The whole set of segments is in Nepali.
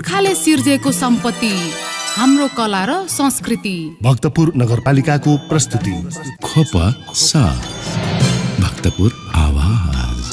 पुर्खाले सिर्जेको सम्पत्ति हाम्रो कला र संस्कृति। भक्तपुर नगरपालिकाको प्रस्तुति खोपसा भक्तपुर आवाज।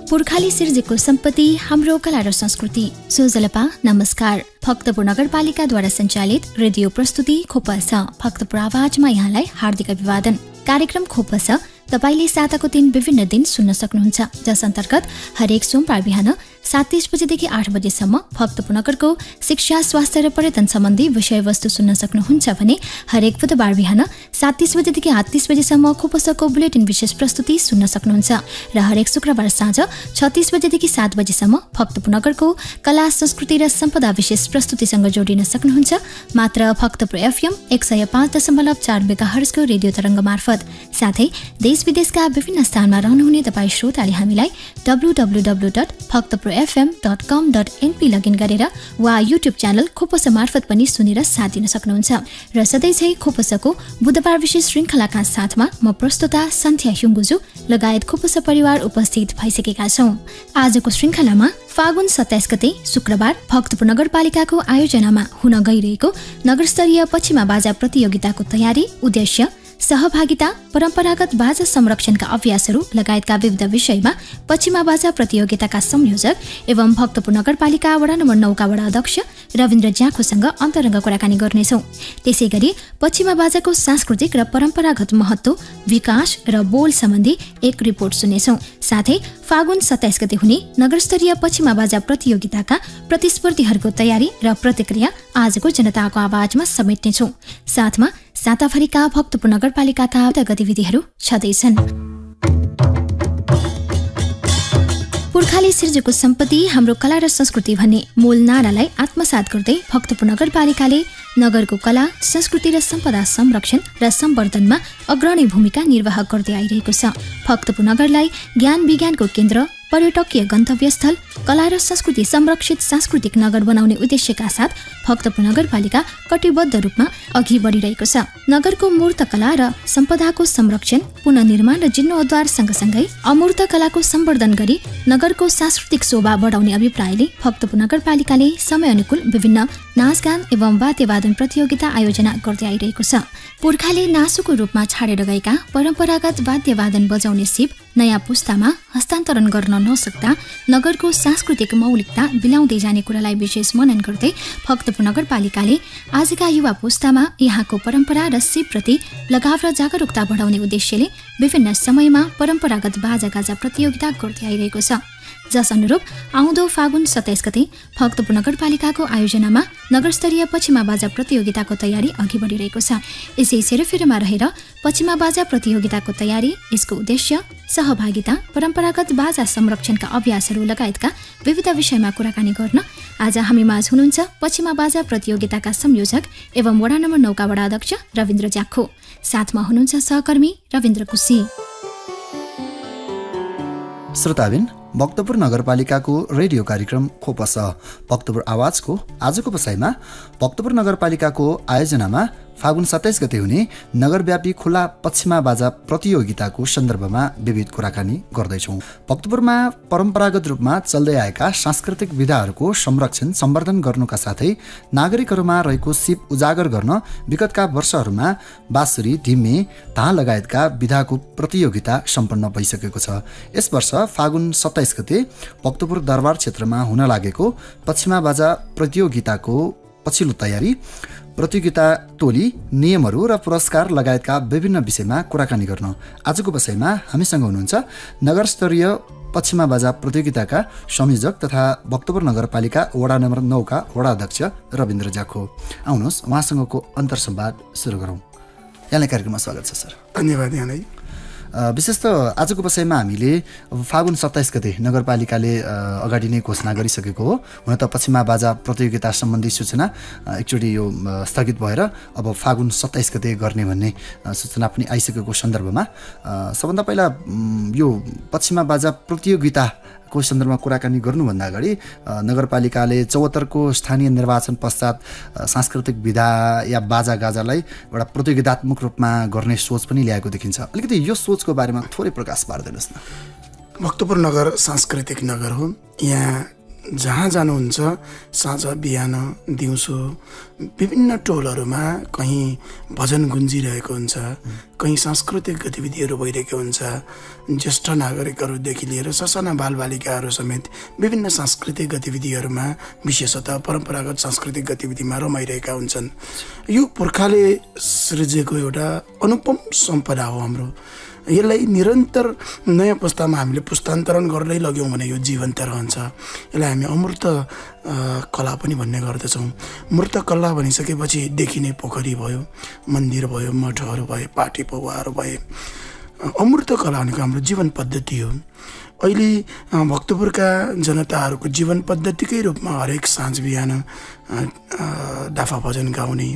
पुर्खाले सिर्जेको सम्पत्ति हाम्रो कला र संस्कृति। सोझलपा नमस्कार। भक्तपुर नगरपालिकाद्वारा सञ्चालित रेडियो प्रस्तुति खोपसा भक्तपुर आवाजमा यहाँलाई हार्दिक अभिवादन। कार्यक्रम खोपसा तपाईले साताको दिन विभिन्न दिन सुन्न सक्नुहुन्छ, जस अन्तर्गत हरेक सोमबार बिहान 7:30 बजेदेखि 8 बजेसम्म भक्तपुर नगरको शिक्षा, स्वास्थ्य र पर्यटन सम्बन्धी विषयवस्तु सुन्न सक्नुहुन्छ भने हरेक बुधबार बिहान 7:30 बजेदेखि 8:30 बजेसम्म खोपसाको बुलेटिन विशेष प्रस्तुति सुन्न सक्नुहुन्छ र हरेक शुक्रबार साँझ 6:30 बजेदेखि 7 बजेसम्म भक्तपुर नगरको कला, संस्कृति र सम्पदा विशेष प्रस्तुतिसँग जोडिन सक्नुहुन्छ मात्र भक्तपुर FM 105.4 मेगाहर्जको रेडियो तरङ्ग मार्फत। साथै देश विदेशका विभिन्न स्थानमा रहनुहुने तपाईँ श्रोताले हामीलाई www.bhaktapurfm.com.np लगइन गरेर वा युट्युब च्यानल खोपसा मार्फत पनि सुनेर साथ दिन सक्नुहुन्छ। र सधैँझै खोपसाको बुधबार विशेष श्रृङ्खलाका साथमा म प्रस्तुता सन्ध्या ह्युङ्गुजु लगायत खोपसा परिवार उपस्थित भइसकेका छौँ। आजको श्रृङ्खलामा फागुन 27 गते शुक्रबार भक्तपुर नगरपालिकाको आयोजनामा हुन गइरहेको नगरस्तरीय पश्चिमा बाजा प्रतियोगिताको तयारी, उद्देश्य, सहभागिता, परम्परागत बाजा संरक्षणका अभ्यासहरू लगायतका विविध विषयमा पश्चिमा बाजा प्रतियोगिताका संयोजक एवं भक्तपुर नगरपालिका वडा नम्बर 9 का वडा अध्यक्ष रविन्द्र ज्याखोसँग अन्तरङ्ग कुराकानी गर्नेछौँ। त्यसैगरी पश्चिमा बाजाको सांस्कृतिक र परम्परागत महत्त्व, विकास र बोल सम्बन्धी एक रिपोर्ट सुन्नेछौँ। साथै फागुन 27 गते हुने नगरस्तरीय पश्चिमा बाजा प्रतियोगिताका प्रतिस्पर्धीहरूको तयारी र प्रतिक्रिया आजको जनताको आवाजमा समेट्नेछौँ। साथमा साताभरिका भक्तपुर नगरपालिकाका गतिविधिहरू छँदैछन्। पुर्खाले सिर्जेको सम्पत्ति हाम्रो कला र संस्कृति भन्ने मूल नारालाई आत्मसात गर्दै भक्तपुर नगरपालिकाले नगरको कला, संस्कृति र सम्पदा संरक्षण र सम्वर्धनमा अग्रणी भूमिका निर्वाह गर्दै आइरहेको छ। भक्तपुर नगरलाई ज्ञान विज्ञानको केन्द्र, पर्यटकीय गन्तव्य स्थल, कला र संस्कृति संरक्षित सांस्कृतिक नगर बनाउने उद्देश्यका साथ भक्तपुर नगरपालिका कटिबद्ध रूपमा अघि बढिरहेको छ। नगरको मूर्त कला र सम्पदाको संरक्षण, पुनर्निर्माण र जीर्णोद्धार सँगसँगै अमूर्त कलाको सम्वर्धन गरी नगरको सांस्कृतिक शोभा बढाउने अभिप्रायले भक्तपुर नगरपालिकाले समय अनुकूल विभिन्न नाचगान एवं वाद्यवादन प्रतियोगिता आयोजना गर्दै आइरहेको छ। पुर्खाले नासुको रूपमा छाडेर गएका परम्परागत वाद्यवादन बजाउने सिप नयाँ पुस्तामा हस्तान्तरण गर्न नसक्दा नगरको सांस्कृतिक मौलिकता बिलाउँदै जाने कुरालाई विशेष मनन गर्दै भक्तपुर नगरपालिकाले आजका युवा पुस्तामा यहाँको परम्परा र सिपप्रति लगाव र जागरुकता बढाउने उद्देश्यले विभिन्न समयमा परम्परागत बाजागाजा प्रतियोगिता गर्दै आइरहेको छ। जस अनुरूप आउँदो फागुन 27 गते भक्तपुर नगरपालिकाको आयोजनामा नगरस्तरीय पश्चिमा बाजा प्रतियोगिताको तयारी अघि बढिरहेको छ। यसै सेरोफेरोमा रहेर पश्चिमा बाजा प्रतियोगिताको तयारी, यसको उद्देश्य, सहभागिता, परम्परागत बाजा संरक्षणका अभ्यासहरू लगायतका विविध विषयमा कुराकानी गर्न आज हामी माझ हुनुहुन्छ पश्चिमा बाजा प्रतियोगिताका संयोजक एवं वडा नम्बर 9 का वडा अध्यक्ष रविन्द्र ज्याखो। साथमा हुनुहुन्छ सहकर्मी रविन्द्र कुसी। श्रोताबिन, भक्तपुर नगरपालिकाको रेडियो कार्यक्रम खोपसा भक्तपुर आवाजको आजको बसाइमा भक्तपुर नगरपालिकाको आयोजनामा फागुन 27 गते हुने नगरव्यापी खुला पश्चिमा बाजा प्रतियोगिताको सन्दर्भमा विविध कुराकानी गर्दैछौँ। भक्तपुरमा परम्परागत रूपमा चल्दै आएका सांस्कृतिक विधाहरूको संरक्षण सम्वर्धन गर्नुका साथै नागरिकहरूमा रहेको सिप उजागर गर्न विगतका वर्षहरूमा बाँसुरी, ढिम्मे, धाँ लगायतका विधाको प्रतियोगिता सम्पन्न भइसकेको छ। यस वर्ष फागुन 27 गते भक्तपुर दरबार क्षेत्रमा हुन लागेको पश्चिमा बाजा प्रतियोगिताको पछिल्लो तयारी, प्रतियोगिता टोली, नियमहरू र पुरस्कार लगायतका विभिन्न विषयमा कुराकानी गर्न आजको बसाइमा हामीसँग हुनुहुन्छ नगरस्तरीय पश्चिमा बाजा प्रतियोगिताका संयोजक तथा भक्तपुर नगरपालिका वडा नम्बर 9 का वडा अध्यक्ष रविन्द्र ज्याखो। आउनुहोस् उहाँसँगको अन्तर्संवाद सुरु गरौँ। यहाँलाई कार्यक्रममा स्वागत छ सर। धन्यवाद यहाँलाई। विशेष त आजको बसाइमा हामीले फागुन 27 गते नगरपालिकाले अगाडि नै घोषणा गरिसकेको हो। हुन त पश्चिमा बाजा प्रतियोगिता सम्बन्धी सूचना एकचोटि यो स्थगित भएर अब फागुन 27 गते गर्ने भन्ने सूचना पनि आइसकेको सन्दर्भमा सबभन्दा पहिला यो पश्चिमा बाजा प्रतियोगिता को सन्दर्भमा कुराकानी गर्नुभन्दा अगाडि नगरपालिकाले 74 को स्थानीय निर्वाचन पश्चात सांस्कृतिक विधा या बाजागाजालाई एउटा प्रतियोगितात्मक रूपमा गर्ने सोच पनि ल्याएको देखिन्छ। अलिकति यो सोचको बारेमा थोरै प्रकाश पार्दिनुहोस् न। भक्तपुर नगर सांस्कृतिक नगर हो। यहाँ जहाँ जानुहुन्छ साँझ बिहान दिउँसो विभिन्न टोलहरूमा कहीँ भजन गुन्जिरहेको हुन्छ, कहीँ सांस्कृतिक गतिविधिहरू भइरहेको हुन्छ। ज्येष्ठ नागरिकहरूदेखि लिएर ससाना बालबालिकाहरू समेत विभिन्न सांस्कृतिक गतिविधिहरूमा, विशेषतः परम्परागत सांस्कृतिक गतिविधिमा रमाइरहेका हुन्छन्। यो पुर्खाले सृजेको एउटा अनुपम सम्पदा हो हाम्रो। यसलाई निरन्तर नयाँ पुस्तामा हामीले पुस्तान्तरण गर्दै लग्यौँ भने यो जीवन्त रहन्छ। यसलाई हामी अमूर्त कला पनि भन्ने गर्दछौँ। मूर्त कला भनिसकेपछि देखिने पोखरी भयो, मन्दिर भयो, मठहरू भए, पाटी पौवाहरू भए। अमूर्त कला भनेको हाम्रो जीवन पद्धति हो। अहिले भक्तपुरका जनताहरूको जीवन पद्धतिकै रूपमा हरेक साँझ बिहान दाफा भजन गाउने,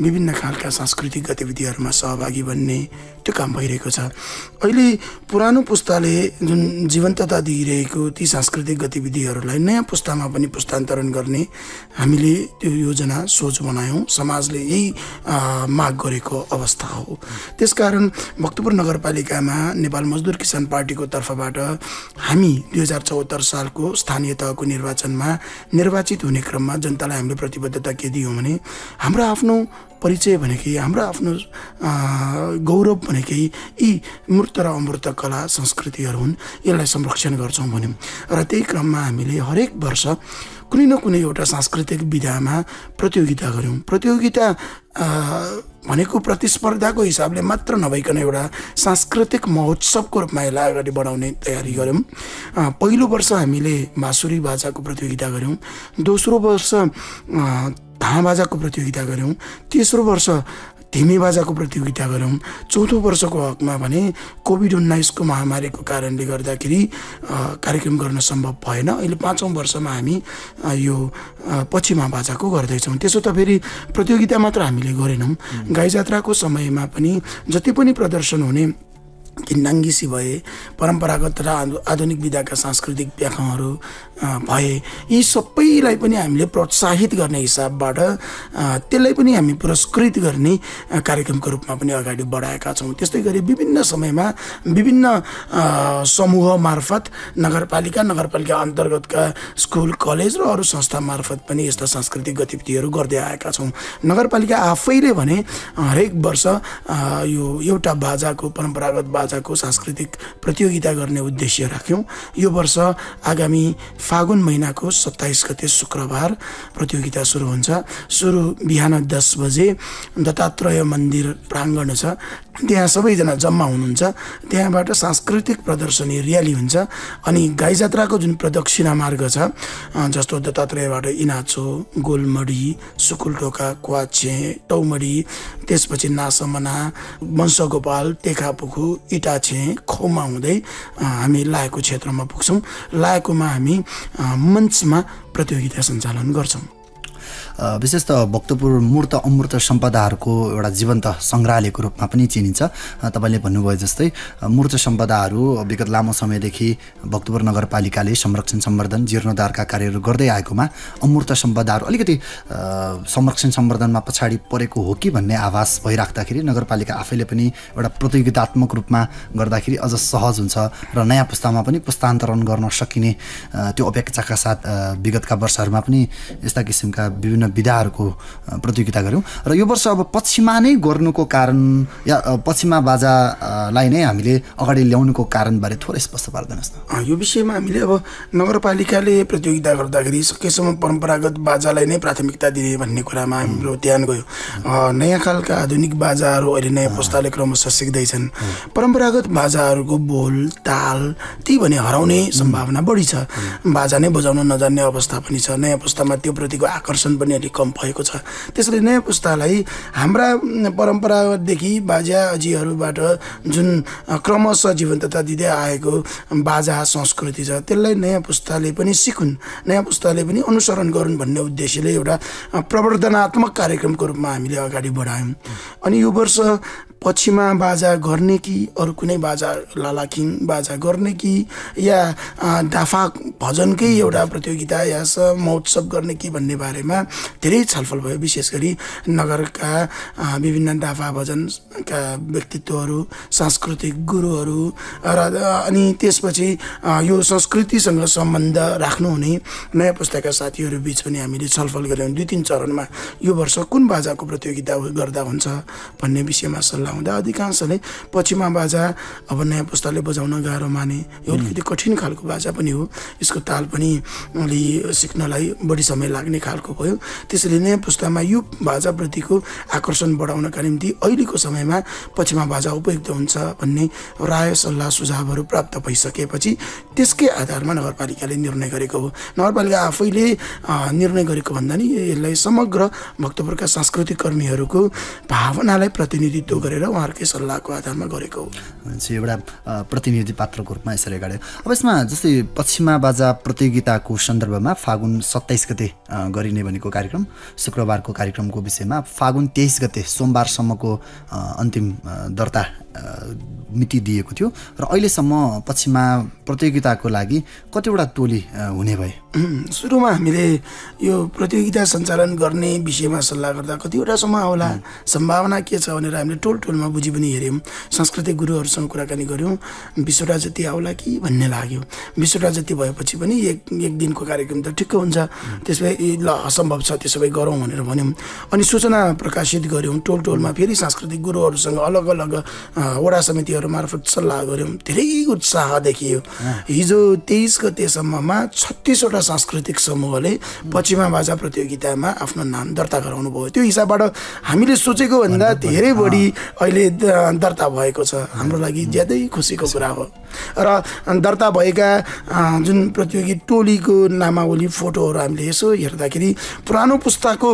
विभिन्न खालका सांस्कृतिक गतिविधिहरूमा सहभागी बन्ने त्यो काम भइरहेको छ। अहिले पुरानो पुस्ताले जुन जीवन्तता दिइरहेको ती सांस्कृतिक गतिविधिहरूलाई नयाँ पुस्तामा पनि पुस्तान्तरण गर्ने हामीले त्यो योजना सोच बनायौँ। समाजले यही माग गरेको अवस्था हो। त्यसकारण भक्तपुर नगरपालिकामा नेपाल मजदुर किसान पार्टीको तर्फबाट हामी 2074 सालको स्थानीय तहको निर्वाचनमा निर्वाचित हुने क्रममा जनतालाई हामीले प्रतिबद्धता के दियौँ भने हाम्रो आफ्नो परिचय भनेकै, हाम्रो आफ्नो गौरव भनेकै यी मूर्त र अमूर्त कला संस्कृतिहरू हुन्। यसलाई संरक्षण गर्छौँ भन्यौँ र त्यही क्रममा हामीले हरेक वर्ष कुनै न कुनै एउटा सांस्कृतिक विधामा प्रतियोगिता गऱ्यौँ। प्रतियोगिता भनेको प्रतिस्पर्धाको हिसाबले मात्र नभइकन एउटा सांस्कृतिक महोत्सवको रूपमा यसलाई अगाडि बढाउने तयारी गऱ्यौँ। पहिलो वर्ष हामीले बाँसुरी बाजाको प्रतियोगिता गऱ्यौँ, दोस्रो वर्ष धामा बाजाको प्रतियोगिता गऱ्यौँ, तेस्रो वर्ष धिमी बाजाको प्रतियोगिता गऱ्यौँ, चौथो वर्षको हकमा भने कोभिड-19 महामारीको कारणले गर्दाखेरि कार्यक्रम गर्न सम्भव भएन। अहिले 5औं वर्षमा हामी यो पश्चिमा बाजाको गर्दैछौँ। त्यसो त फेरि प्रतियोगिता मात्र हामीले गरेनौँ, गाई जात्राको समयमा पनि जति पनि प्रदर्शन हुने किन्नाङ्गिसी भए, परम्परागत र आधुनिक विधाका सांस्कृतिक व्याख्याहरू भए, यी सबैलाई पनि हामीले प्रोत्साहित गर्ने हिसाबबाट त्यसलाई पनि हामी पुरस्कृत गर्ने कार्यक्रमको रूपमा पनि अगाडि बढाएका छौँ। त्यस्तै गरी विभिन्न समयमा विभिन्न समूह मार्फत नगरपालिका अन्तर्गतका स्कुल, कलेज र अरू संस्था मार्फत पनि यस्ता सांस्कृतिक गतिविधिहरू गर्दै आएका छौँ। नगरपालिका आफैले भने हरेक वर्ष यो एउटा बाजाको, परम्परागत बाजाको सांस्कृतिक प्रतियोगिता गर्ने उद्देश्य राख्यौँ। यो वर्ष आगामी फागुन महिनाको 27 गते शुक्रबार प्रतियोगिता सुरु हुन्छ। सुरु बिहान 10 बजे दत्तात्रेय मन्दिर प्राङ्गण छ, त्यहाँ सबैजना जम्मा हुनुहुन्छ। त्यहाँबाट सांस्कृतिक प्रदर्शनी र्याली हुन्छ अनि गाई जात्राको जुन प्रदक्षिणा मार्ग छ, जस्तो दत्तात्रेयबाट इनाचो, गोलमडी, सुकुलटोका, क्वाचे, टौमडी, त्यसपछि नासमना, वंशगोपाल, टेकापुखु, इटाछे, खोमा हुँदै हामी लायकु क्षेत्रमा पुग्छौँ। लायकुमा हामी मञ्चमा प्रतियोगिता सञ्चालन गर्छौँ। विशेष त भक्तपुर मूर्त अमूर्त सम्पदाहरूको एउटा जीवन्त सङ्ग्रहालयको रूपमा पनि चिनिन्छ। तपाईँले भन्नुभयो जस्तै मूर्त सम्पदाहरू विगत लामो समयदेखि भक्तपुर नगरपालिकाले संरक्षण सम्वर्धन जीर्णोद्धारका कार्यहरू गर्दै आएकोमा अमूर्त सम्पदाहरू अलिकति संरक्षण सम्वर्धनमा पछाडि परेको हो कि भन्ने आभास भइराख्दाखेरि नगरपालिका आफैले पनि एउटा प्रतियोगितात्मक रूपमा गर्दाखेरि अझ सहज हुन्छ र नयाँ पुस्तामा पनि पुस्तान्तरण गर्न सकिने त्यो अपेक्षाका साथ विगतका वर्षहरूमा पनि यस्ता किसिमका विभिन्न विधाहरूको प्रतियोगिता गऱ्यौँ र यो वर्ष अब पश्चिमा नै गर्नुको कारण या पश्चिमा बाजालाई नै हामीले अगाडि ल्याउनुको कारणबारे थोरै स्पष्ट पार्दैनस् न। यो विषयमा हामीले अब नगरपालिकाले प्रतियोगिता गर्दाखेरि सकेसम्म परम्परागत बाजालाई नै प्राथमिकता दिने भन्ने कुरामा हाम्रो ध्यान गयो। नयाँ खालका आधुनिक बाजाहरू अहिले नयाँ पुस्ताले क्रमशः सिक्दैछन्। परम्परागत बाजाहरूको बोल ताल ती भने हराउने सम्भावना बढी छ। बाजा नै बजाउन नजान्ने अवस्था पनि छ। नयाँ पुस्तामा त्यो प्रतिको आकर्षण पनि अलिक कम भएको छ। त्यसैले नयाँ पुस्तालाई हाम्रा परम्परादेखि बाजा अजीहरूबाट जुन क्रमशः जीवन्तता दिँदै आएको बाजा संस्कृति छ, त्यसलाई नयाँ पुस्ताले पनि सिकुन्, नयाँ पुस्ताले पनि अनुसरण गरून् भन्ने उद्देश्यले एउटा प्रवर्धनात्मक कार्यक्रमको रूपमा हामीले अगाडि बढायौँ। अनि यो वर्ष पछिमा बाजा गर्ने कि अरू कुनै बाजा लालाकिङ बाजा गर्ने कि या डाफा भजनकै एउटा प्रतियोगिता या महोत्सव गर्ने कि भन्ने बारेमा धेरै छलफल भयो। विशेष गरी नगरका विभिन्न डाफा भजनका व्यक्तित्वहरू, सांस्कृतिक गुरुहरू र अनि त्यसपछि यो संस्कृतिसँग सम्बन्ध राख्नुहुने नयाँ पुस्ताका साथीहरू बीच पनि हामीले छलफल गऱ्यौँ। 2-3 चरणमा यो वर्ष कुन बाजाको प्रतियोगिता गर्दा हुन्छ भन्ने विषयमा सल्लाह हुँदा अधिकांशले पछिमा बाजा अब नयाँ पुस्ताले बजाउन गाह्रो माने, यो अलिकति कठिन खालको बाजा पनि हो, यसको ताल पनि अलि सिक्नलाई बढी समय लाग्ने खालको भयो। त्यसैले नयाँ पुस्तामा यो बाजाप्रतिको आकर्षण बढाउनका निम्ति अहिलेको समयमा पछिमा बाजा उपयुक्त हुन्छ भन्ने राय सल्लाह सुझावहरू प्राप्त भइसकेपछि त्यसकै आधारमा नगरपालिकाले निर्णय गरेको हो। नगरपालिका आफैले निर्णय गरेको भन्दा नि यसलाई समग्र भक्तपुरका सांस्कृतिक कर्मीहरूको भावनालाई प्रतिनिधित्व गरेर उहाँहरूकै सल्लाहको आधारमा गरेको हो। एउटा प्रतिनिधि पात्रको रूपमा यसरी अगाडि अब यसमा जस्तै पछिमा बाजा प्रतियोगिताको सन्दर्भमा फागुन 27 गते गरिने भनेको कार्यक्रम, शुक्रबारको कार्यक्रमको विषयमा फागुन 23 गते सोमबारसम्मको अन्तिम दर्ता मिति दिएको थियो र अहिलेसम्म पछिमा प्रतियोगिताको लागि कतिवटा टोली हुने भए? सुरुमा हामीले यो प्रतियोगिता सञ्चालन गर्ने विषयमा सल्लाह गर्दा कतिवटासम्म आउला सम्भावना के छ भनेर हामीले टोलमा बुझी पनि हेऱ्यौँ। सांस्कृतिक गुरुहरूसँग कुराकानी गऱ्यौँ, 20वटा जति आउला कि भन्ने लाग्यो। 20वटा जति भएपछि पनि एक दिनको कार्यक्रम त ठिक्क हुन्छ, त्यसमै ल असम्भव छ त्यसो भए गरौँ भनेर भन्यौँ। अनि सूचना प्रकाशित गऱ्यौँ, टोलमा फेरि सांस्कृतिक गुरुहरूसँग अलग अलग वडा समितिहरू मार्फत सल्लाह गऱ्यौँ। धेरै उत्साह देखियो। हिजो 23 गतेसम्ममा 36वटा सांस्कृतिक समूहले पछिमा बाजा प्रतियोगितामा आफ्नो नाम दर्ता गराउनु भयो। त्यो हिसाबबाट हामीले सोचेको भन्दा धेरै बढी अहिले दर्ता भएको छ, हाम्रो लागि ज्यादै खुसीको कुरा हो। र दर्ता भएका जुन प्रतियोगी टोलीको नामावली फोटोहरू हामीले यसो हेर्दाखेरि पुरानो पुस्ताको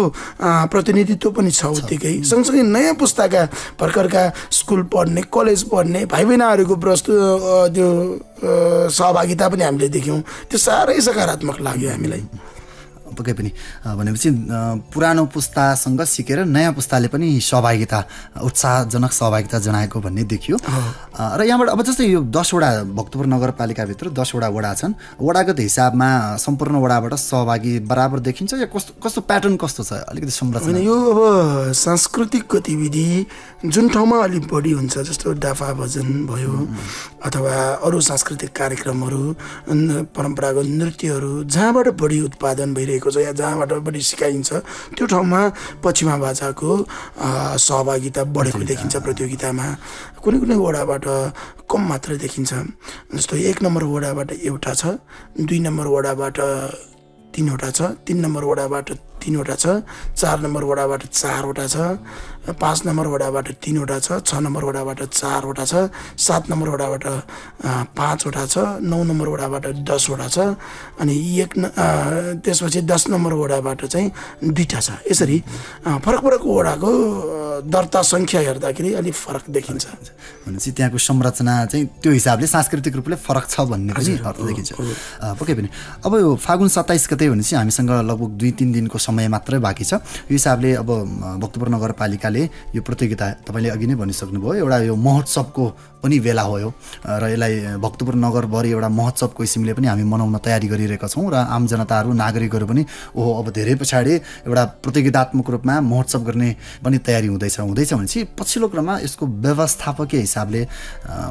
प्रतिनिधित्व पनि छ उत्तिकै, सँगसँगै नयाँ पुस्ताका भर्खरका स्कुल पढ्ने, कलेज पढ्ने भाइ बहिनीहरूको त्यो सहभागिता पनि हामीले देख्यौँ। त्यो साह्रै सकारात्मक लाग्यो हामीलाई। पक्कै पनि भनेपछि पुरानो पुस्तासँग सिकेर नयाँ पुस्ताले पनि सहभागिता, उत्साहजनक सहभागिता जनाएको भन्ने देखियो। र यहाँबाट अब जस्तै यो 10वटा भक्तपुर नगरपालिकाभित्र 10वटा वडा छन्, वडागत हिसाबमा सम्पूर्ण वडाबाट सहभागी बराबर देखिन्छ या कस्तो प्याटर्न कस्तो छ अलिकति संरचना? यो अब सांस्कृतिक गतिविधि जुन ठाउँमा अलिक बढी हुन्छ, जस्तो डाफा भजन भयो अथवा अरू सांस्कृतिक कार्यक्रमहरू, परम्परागत नृत्यहरू जहाँबाट बढी उत्पादन भइरहेको छ या जहाँबाट बढी सिकाइन्छ त्यो ठाउँमा पछिमा बाजाको सहभागिता बढेको देखिन्छ प्रतियोगितामा। कुनै वडाबाट कम मात्रै देखिन्छ। जस्तो 1 नम्बर वडाबाट एउटा छ, 2 नम्बर वडाबाट 3वटा छ, 3 नम्बर वडाबाट 3वटा छ, 4 नम्बर वडाबाट 4वटा छ, 5 नम्बर वडाबाट 3वटा छ, 6 नम्बर वडाबाट 4वटा छ, 7 नम्बर वडाबाट 5वटा छ, 9 नम्बर वडाबाट 10वटा छ, अनि त्यसपछि 10 नम्बर वडाबाट चाहिँ 2टा छ। यसरी फरक वडाको दर्ता सङ्ख्या हेर्दाखेरि अलिक फरक देखिन्छ। भनेपछि त्यहाँको संरचना चाहिँ त्यो हिसाबले सांस्कृतिक रूपले फरक छ भन्ने पनि अर्थ देखिन्छ। पक्कै पनि अब यो फागुन 27 गते भनेपछि हामीसँग लगभग 2-3 दिनको समय मात्रै बाँकी छ। यो हिसाबले अब भक्तपुर नगरपालिकाले यो प्रतियोगिता तपाईँले अघि नै भनिसक्नुभयो, एउटा यो महोत्सवको पनि बेला हो यो, र यसलाई भक्तपुर नगरभरि एउटा महोत्सवको किसिमले पनि हामी मनाउन तयारी गरिरहेका छौँ र आम जनताहरू, नागरिकहरू पनि अब धेरै पछाडि एउटा प्रतियोगितात्मक रूपमा महोत्सव गर्ने पनि तयारी हुँदैछ भनेपछि पछिल्लो क्रममा यसको व्यवस्थापकीय हिसाबले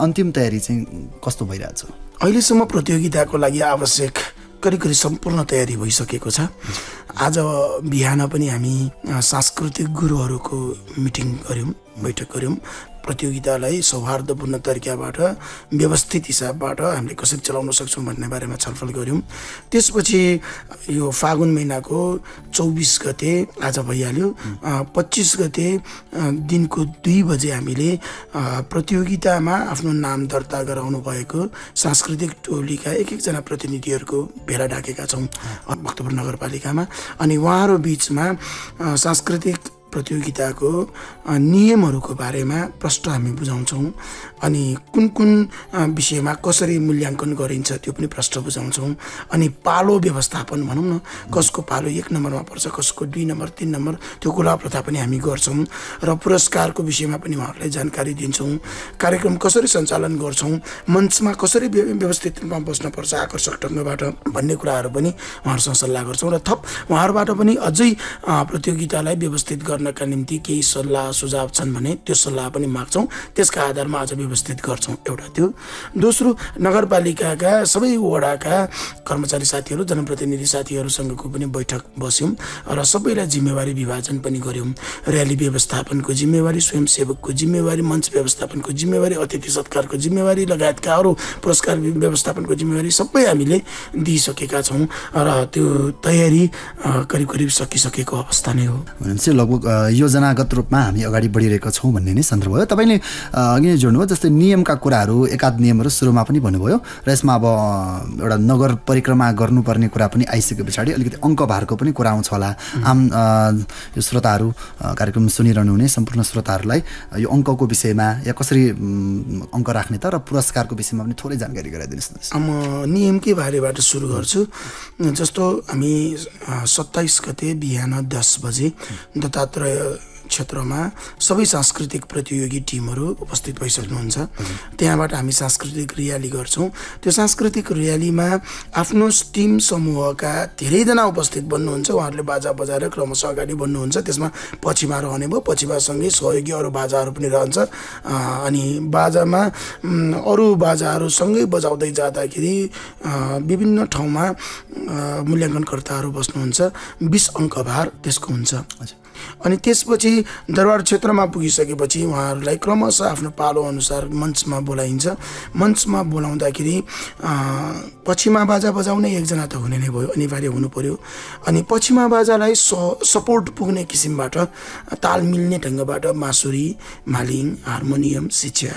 अन्तिम तयारी चाहिँ कस्तो भइरहेछ? अहिलेसम्म प्रतियोगिताको लागि आवश्यक करिब सम्पूर्ण तयारी भइसकेको छ। आज बिहान पनि हामी सांस्कृतिक गुरुहरूको बैठक गऱ्यौँ। प्रतियोगितालाई सौहार्दपूर्ण तरिकाबाट, व्यवस्थित हिसाबबाट हामीले कसरी चलाउन सक्छौँ भन्ने बारेमा छलफल गऱ्यौँ। त्यसपछि यो फागुन महिनाको 24 गते आज भइहाल्यो, 25 गते दिनको 2 बजे हामीले प्रतियोगितामा आफ्नो नाम दर्ता गराउनु भएको सांस्कृतिक टोलीका एक-एकजना प्रतिनिधिहरूको भेला डाकेका छौँ भक्तपुर नगरपालिकामा। अनि उहाँहरू बिचमा सांस्कृतिक प्रतियोगिताको नियमहरूको बारेमा प्रष्ट हामी बुझाउँछौँ अनि कुन कुन विषयमा कसरी मूल्याङ्कन गरिन्छ त्यो पनि प्रष्ट बुझाउँछौँ अनि पालो व्यवस्थापन भनौँ न कसको पालो 1 नम्बरमा पर्छ कसको 2 नम्बर 3 नम्बर त्यो कुरा प्रथा पनि हामी गर्छौँ र पुरस्कारको विषयमा पनि उहाँहरूलाई जानकारी दिन्छौँ कार्यक्रम कसरी सञ्चालन गर्छौँ मञ्चमा कसरी व्यवस्थित रूपमा बस्नुपर्छ आकर्षक ढङ्गबाट भन्ने कुराहरू पनि उहाँहरूसँग सल्लाह गर्छौँ र थप उहाँहरूबाट पनि अझै प्रतियोगितालाई व्यवस्थित गर्नका निम्ति केही सल्लाह सुझाव छन् भने त्यो सल्लाह पनि माग्छौँ त्यसका आधारमा अझ व्यवस्थित गर्छौँ एउटा त्यो दोस्रो नगरपालिकाका सबै वडाका कर्मचारी साथीहरू जनप्रतिनिधि साथीहरूसँगको पनि बैठक बस्यौँ र सबैलाई जिम्मेवारी विभाजन पनि गऱ्यौँ र्याली व्यवस्थापनको जिम्मेवारी स्वयंसेवकको जिम्मेवारी मञ्च व्यवस्थापनको जिम्मेवारी अतिथि सत्कारको जिम्मेवारी लगायतका अरू पुरस्कार व्यवस्थापनको जिम्मेवारी सबै हामीले दिइसकेका छौँ र त्यो तयारी करिब करिब सकिसकेको अवस्था नै हो भनेपछि लगभग योजनागत रूपमा हामी अगाडि बढिरहेका छौँ भन्ने नै सन्दर्भ हो तपाईँले अघि नै जोड्नुभयो जस्तै नियमका कुराहरू एकाध नियमहरू सुरुमा पनि भन्नुभयो र यसमा अब एउटा नगर परिक्रमा गर्नुपर्ने कुरा पनि आइसके पछाडि अलिकति अङ्कभारको पनि कुरा आउँछ होला आम यो श्रोताहरू कार्यक्रम सुनिरहनु हुने सम्पूर्ण श्रोताहरूलाई यो अङ्कको विषयमा या कसरी अङ्क राख्ने त र पुरस्कारको विषयमा पनि थोरै जानकारी गराइदिनुहोस् न म नियमकै बारेबाट सुरु गर्छु जस्तो हामी 27 गते बिहान 10 बजे दत्तात्रेय क्षेत्रमा सबै सांस्कृतिक प्रतियोगी टिमहरू उपस्थित भइसक्नुहुन्छ त्यहाँबाट हामी सांस्कृतिक र्याली गर्छौँ त्यो सांस्कृतिक र्यालीमा आफ्नो टिम समूहका धेरैजना उपस्थित बन्नुहुन्छ उहाँहरूले बाजा बजाएर क्रमशः अगाडि बढ्नुहुन्छ त्यसमा पछिमा रहने भयो पछिमासँगै सहयोगी अरू बाजाहरू पनि रहन्छ अनि बाजामा अरू बाजाहरूसँगै बजाउँदै जाँदाखेरि विभिन्न ठाउँमा मूल्याङ्कनकर्ताहरू बस्नुहुन्छ 20 अङ्कभार त्यसको हुन्छ अनि त्यसपछि दरबार क्षेत्रमा पुगिसकेपछि उहाँहरूलाई क्रमशः आफ्नो पालो अनुसार मञ्चमा बोलाइन्छ मञ्चमा बोलाउँदाखेरि पछिमा बाजा बजाउने एकजना त हुने नै भयो अनिवार्य हुनु पर्यो अनि पछिमा बाजालाई सपोर्ट पुग्ने किसिमबाट ताल मिल्ने ढङ्गबाट मासुरी मालिङ हार्मोनियम शिक्षा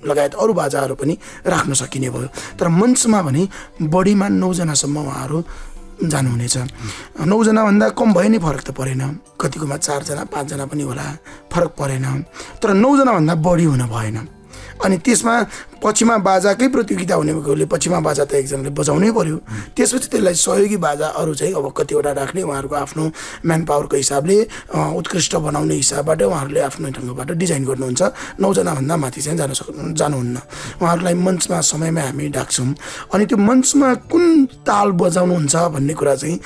लगायत अरू बाजाहरू पनि राख्न सकिने भयो तर मञ्चमा भने बढीमा 9 जनासम्म उहाँहरू जानुहुनेछ 9 जनाभन्दा कम भए नै फरक त परेन कतिकोमा 4 जना 5 जना पनि होला फरक परेन तर 9 जनाभन्दा बढी हुन भएन अनि त्यसमा पछिमा बाजाकै प्रतियोगिता हुने भएकोले पछिमा बाजा त एकजनाले बजाउनै पर्यो त्यसपछि त्यसलाई सहयोगी बाजा अरू चाहिँ अब कतिवटा राख्ने उहाँहरूको आफ्नो म्यान पावरको हिसाबले उत्कृष्ट बनाउने हिसाबबाट उहाँहरूले आफ्नो ढङ्गबाट डिजाइन गर्नुहुन्छ 9 जनाभन्दा माथि चाहिँ जानुहुन्न उहाँहरूलाई मञ्चमा समयमा हामी डाक्छौँ अनि त्यो मञ्चमा कुन ताल बजाउनुहुन्छ भन्ने कुरा चाहिँ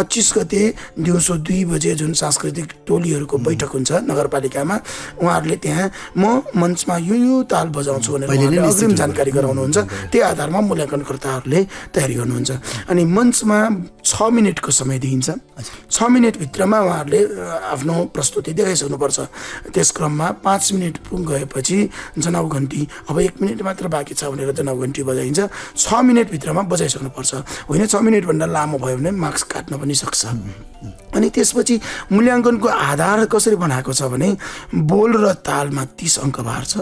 25 गते दिउँसो 2 बजे जुन सांस्कृतिक टोलीहरूको बैठक हुन्छ नगरपालिकामा उहाँहरूले त्यहाँ म मञ्चमा यो ताल बजाउँछु भनेर अग्रिम जानकारी गराउनुहुन्छ त्यही आधारमा मूल्याङ्कनकर्ताहरूले तयारी गर्नुहुन्छ अनि मञ्चमा 6 मिनटको समय दिइन्छ 6 मिनटभित्रमा उहाँहरूले आफ्नो प्रस्तुति देखाइसक्नुपर्छ त्यस क्रममा 5 मिनट गएपछि जनाउ घन्टी अब 1 मिनट मात्र बाँकी छ भनेर जनाउ घन्टी बजाइन्छ 6 मिनटभित्रमा बजाइसक्नुपर्छ होइन 6 मिनटभन्दा लामो भयो भने मार्क्स काट्न पनि सक्छ अनि त्यसपछि मूल्याङ्कनको आधार कसरी बनाएको छ भने बोल र तालमा 30 अङ्कभार छ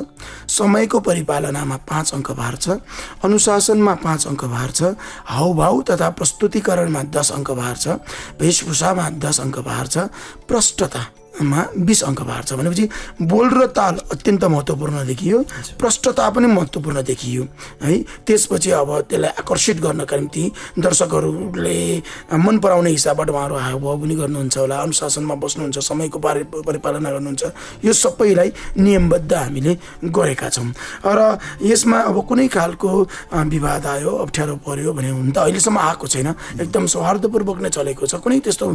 समयको परिपालनामा 5 अङ्कभार छ अनुशासनमा 5 अङ्कभार छ हाउभाउ तथा प्रस्तुतिकरणमा 10 अङ्कभार छ वेशभूषामा 10 अङ्कभार छ प्रष्टतामा 20 अङ्कभार छ भनेपछि बोल र ताल अत्यन्त महत्त्वपूर्ण देखियो प्रष्टता पनि महत्त्वपूर्ण देखियो है त्यसपछि अब त्यसलाई आकर्षित गर्नका निम्ति दर्शकहरूले मन पराउने हिसाबबाट उहाँहरू हावभाव पनि गर्नुहुन्छ होला अनुशासनमा बस्नुहुन्छ समयको परिपालना गर्नुहुन्छ यो सबैलाई नियमबद्ध हामीले गरेका छौँ र यसमा अब कुनै खालको विवाद आयो अप्ठ्यारो पर्यो भने हुन त अहिलेसम्म आएको छैन एकदम सौहार्दपूर्वक नै चलेको छ कुनै त्यस्तो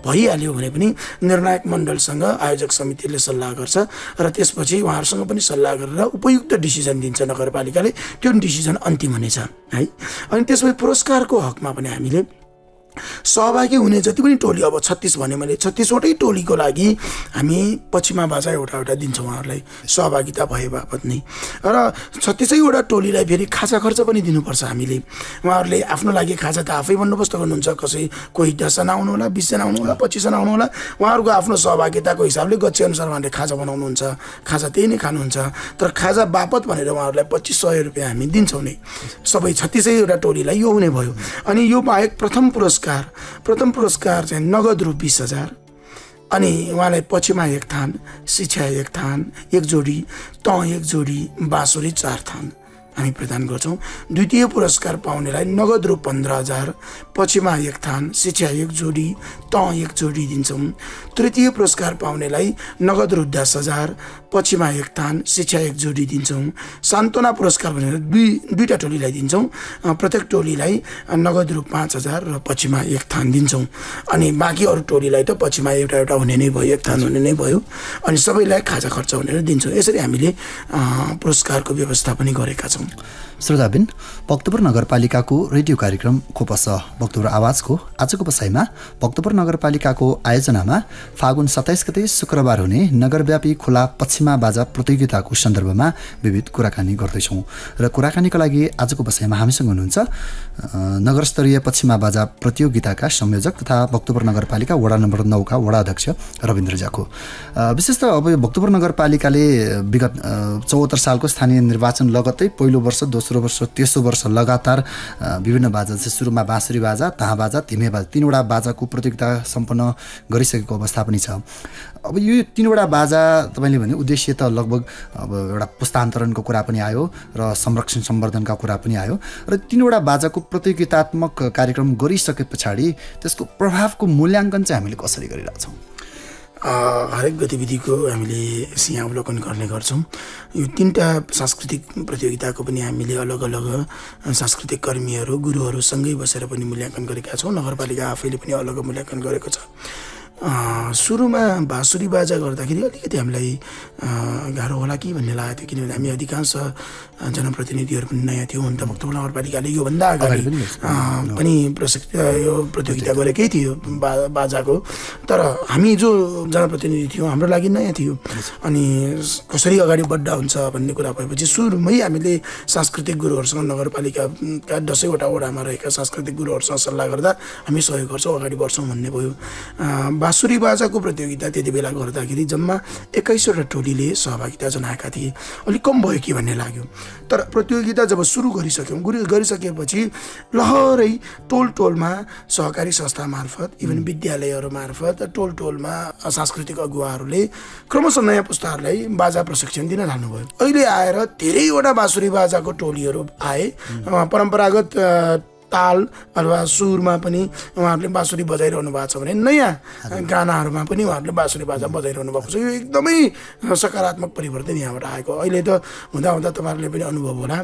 भइहाल्यो भने पनि निर्णायक मण्डलसँग आयोजक समितिले सल्लाह गर्छ र त्यसपछि उहाँहरूसँग पनि सल्लाह गरेर उपयुक्त डिसिजन दिन्छ नगरपालिकाले त्यो डिसिजन अन्तिम हुनेछ है अनि त्यसपछि पुरस्कारको हकमा पनि हामीले सहभागी हुने जति पनि टोली अब 36 भने मैले 36 वटै टोलीको लागि हामी पछिमा बाजा एउटा दिन्छौँ उहाँहरूलाई सहभागिता भए बापत नै र 36 वटा टोलीलाई फेरि खाजा खर्च पनि दिनुपर्छ हामीले उहाँहरूले आफ्नो लागि खाजा त आफै बन्दोबस्त गर्नुहुन्छ कोही 10 जना आउनु होला 20 जना आउनु होला 25 जना आउनु होला उहाँहरूको आफ्नो सहभागिताको हिसाबले गच्छे अनुसार उहाँहरूले खाजा बनाउनुहुन्छ खाजा त्यही नै खानुहुन्छ तर खाजा बापत भनेर उहाँहरूलाई 2500 रुपियाँ हामी दिन्छौँ नै सबै 36 वटा टोलीलाई यो हुने भयो अनि यो बाहेक प्रथम पुरस्कार चाहिँ नगद रु 20,000 अनि उहाँलाई पछिमा एक थान, शिक्षा एक थान, एक जोडी, त एक जोडी, बाँसुरी 4 थान हामी प्रदान गर्छौँ। द्वितीय पुरस्कार पाउनेलाई नगद रु 15,000, पछिमा एक थान, शिक्षा एक जोडी, त एक जोडी दिन्छौँ। तृतीय पुरस्कार पाउनेलाई नगद रु 10,000, पछिमा एक थान, शिक्षा एक जोडी दिन्छौँ। सान्त्वना पुरस्कार भनेर दुईटा टोलीलाई दिन्छौँ। प्रत्येक टोलीलाई नगद रु 5,000 र पछिमा एक थान दिन्छौँ। अनि बाँकी अरू टोलीलाई त पछिमा एउटा हुने नै भयो, एक थान हुने नै भयो। अनि सबैलाई खाजा खर्च भनेर दिन्छौँ। यसरी हामीले पुरस्कारको व्यवस्था पनि गरेका छौँ। श्रोताबिन, भक्तपुर नगरपालिकाको रेडियो कार्यक्रम खोपस भक्तपुर आवाजको आजको बसाइमा भक्तपुर नगरपालिकाको आयोजनामा फागुन 27 गते शुक्रबार हुने नगरव्यापी खुला पश्चिमा बाजा प्रतियोगिताको सन्दर्भमा विविध कुराकानी गर्दैछौँ। र कुराकानीको लागि आजको बसाइमा हामीसँग हुनुहुन्छ नगरस्तरीय पश्चिमा बाजा प्रतियोगिताका संयोजक तथा भक्तपुर नगरपालिका वडा नम्बर 9 का वडा अध्यक्ष रविन्द्र जाको। विशेष त अब भक्तपुर नगरपालिकाले विगत 74 सालको स्थानीय निर्वाचन लगत्तै पहिलो वर्ष, दोस्रो वर्ष, तेस्रो वर्ष लगातार विभिन्न बाजा, सुरुमा बाँसुरी बाजा, ताहा बाजा, तिमे बाजा, 3वटा बाजाको प्रतियोगिता सम्पन्न गरिसकेको अवस्था पनि छ। अब यो 3वटा बाजा तपाईँले भने उद्देश्य त लगभग अब एउटा पुस्तान्तरणको कुरा पनि आयो र संरक्षण सम्वर्धनका कुरा पनि आयो र 3वटा बाजाको प्रतियोगितात्मक कार्यक्रम गरिसके पछाडि त्यसको प्रभावको मूल्याङ्कन चाहिँ हामीले कसरी गरिरहेछौँ? हरेक गतिविधिको हामीले यहाँ अवलोकन गर्ने गर्छौँ। यो 3टा सांस्कृतिक प्रतियोगिताको पनि हामीले अलग अलग सांस्कृतिक कर्मीहरू, गुरुहरूसँगै बसेर पनि मूल्याङ्कन गरेका छौँ। नगरपालिका आफैले पनि अलग मूल्याङ्कन गरेको छ। सुरुमा बाँसुरी बाजा गर्दाखेरि अलिकति हामीलाई गाह्रो होला कि भन्ने लागेको थियो, किनभने हामी अधिकांश जनप्रतिनिधिहरू पनि नयाँ थियौँ। हुन त भक्तपुर नगरपालिकाले योभन्दा अगाडि पनि यो प्रतियोगिता गरेकै थियो बाजाको, तर हामी जो जनप्रतिनिधि थियौँ हाम्रो लागि नयाँ थियो। अनि कसरी अगाडि बढ्दा हुन्छ भन्ने कुरा भएपछि सुरुमै हामीले सांस्कृतिक गुरुहरूसँग, नगरपालिकाका 10वटा वडामा रहेका सांस्कृतिक गुरुहरूसँग सल्लाह गर्दा हामी सहयोग गर्छौँ, अगाडि बढ्छौँ भन्ने भयो। बाँसुरी बाजाको प्रतियोगिता त्यति बेला गर्दाखेरि जम्मा 21वटा टोलीले सहभागिता जनाएका थिए। अलिक कम भयो कि भन्ने लाग्यो। तर प्रतियोगिता जब सुरु गरिसकेपछि लहरै टोलमा सहकारी संस्था मार्फत, इभन विद्यालयहरू मार्फत टोलमा सांस्कृतिक अगुवाहरूले क्रमशः नयाँ पुस्ताहरूलाई बाजा प्रशिक्षण दिन थाल्नुभयो। अहिले आएर धेरैवटा बाँसुरी बाजाको टोलीहरू आए। परम्परागत ताल अथवा सुरमा पनि उहाँहरूले बाँसुरी बजाइरहनु भएको छ भने नयाँ गानाहरूमा पनि उहाँहरूले बाँसुरी बाजा बजाइरहनु भएको छ। यो एकदमै सकारात्मक परिवर्तन यहाँबाट आएको। अहिले त हुँदा तपाईँहरूले पनि अनुभव होला,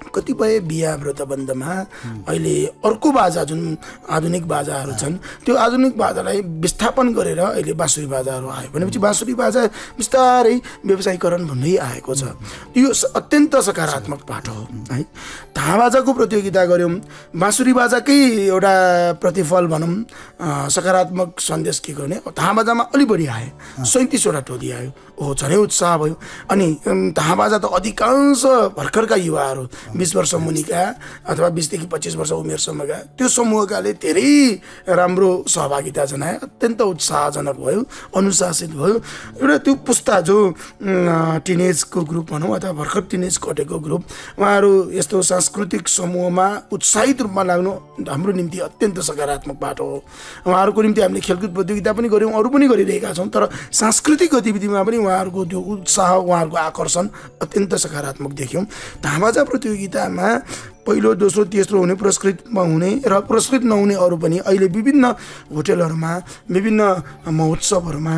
कतिपय बिहा व्रतबन्धमा अहिले अर्को बाजा जुन आधुनिक बाजाहरू छन् त्यो आधुनिक बाजालाई विस्थापन गरेर अहिले बाँसुरी बाजाहरू आयो भनेपछि बाँसुरी बाजा बिस्तारै व्यवसायीकरण भन्दै आएको छ। यो अत्यन्त सकारात्मक बाटो हो है। ताहा बाजाको प्रतियोगिता गऱ्यौँ, बाँसुरी बाजाकै एउटा प्रतिफल भनौँ, सकारात्मक सन्देश के गर्ने, ताहा बाजामा अलि बढी आए, 37वटा टोली आयो। झनै उत्साह भयो। अनि ताहा बाजा त अधिकांश भर्खरका युवाहरू 20 वर्ष मुनिका अथवा 20 देखि 25 वर्ष उमेरसम्मका त्यो समूहकाले धेरै राम्रो सहभागिता जनाए। अत्यन्त उत्साहजनक भयो, अनुशासित भयो। एउटा त्यो पुस्ता जो टिनेजको ग्रुप भनौँ अथवा भर्खर टिनेज कटेको ग्रुप, उहाँहरू यस्तो सांस्कृतिक समूहमा उत्साहित रूपमा लाग्नु हाम्रो निम्ति अत्यन्त सकारात्मक बाटो हो। उहाँहरूको निम्ति हामीले खेलकुद प्रतियोगिता पनि गऱ्यौँ, अरू पनि गरिरहेका छौँ, तर सांस्कृतिक गतिविधिमा पनि उहाँहरूको त्यो उत्साह, उहाँहरूको आकर्षण अत्यन्त सकारात्मक देख्यौँ। ताहा बाजा प्रतियोगितामा पहिलो, दोस्रो, तेस्रो हुने, पुरस्कृतमा हुने र पुरस्कृत नहुने अरू पनि अहिले विभिन्न होटलहरूमा, विभिन्न महोत्सवहरूमा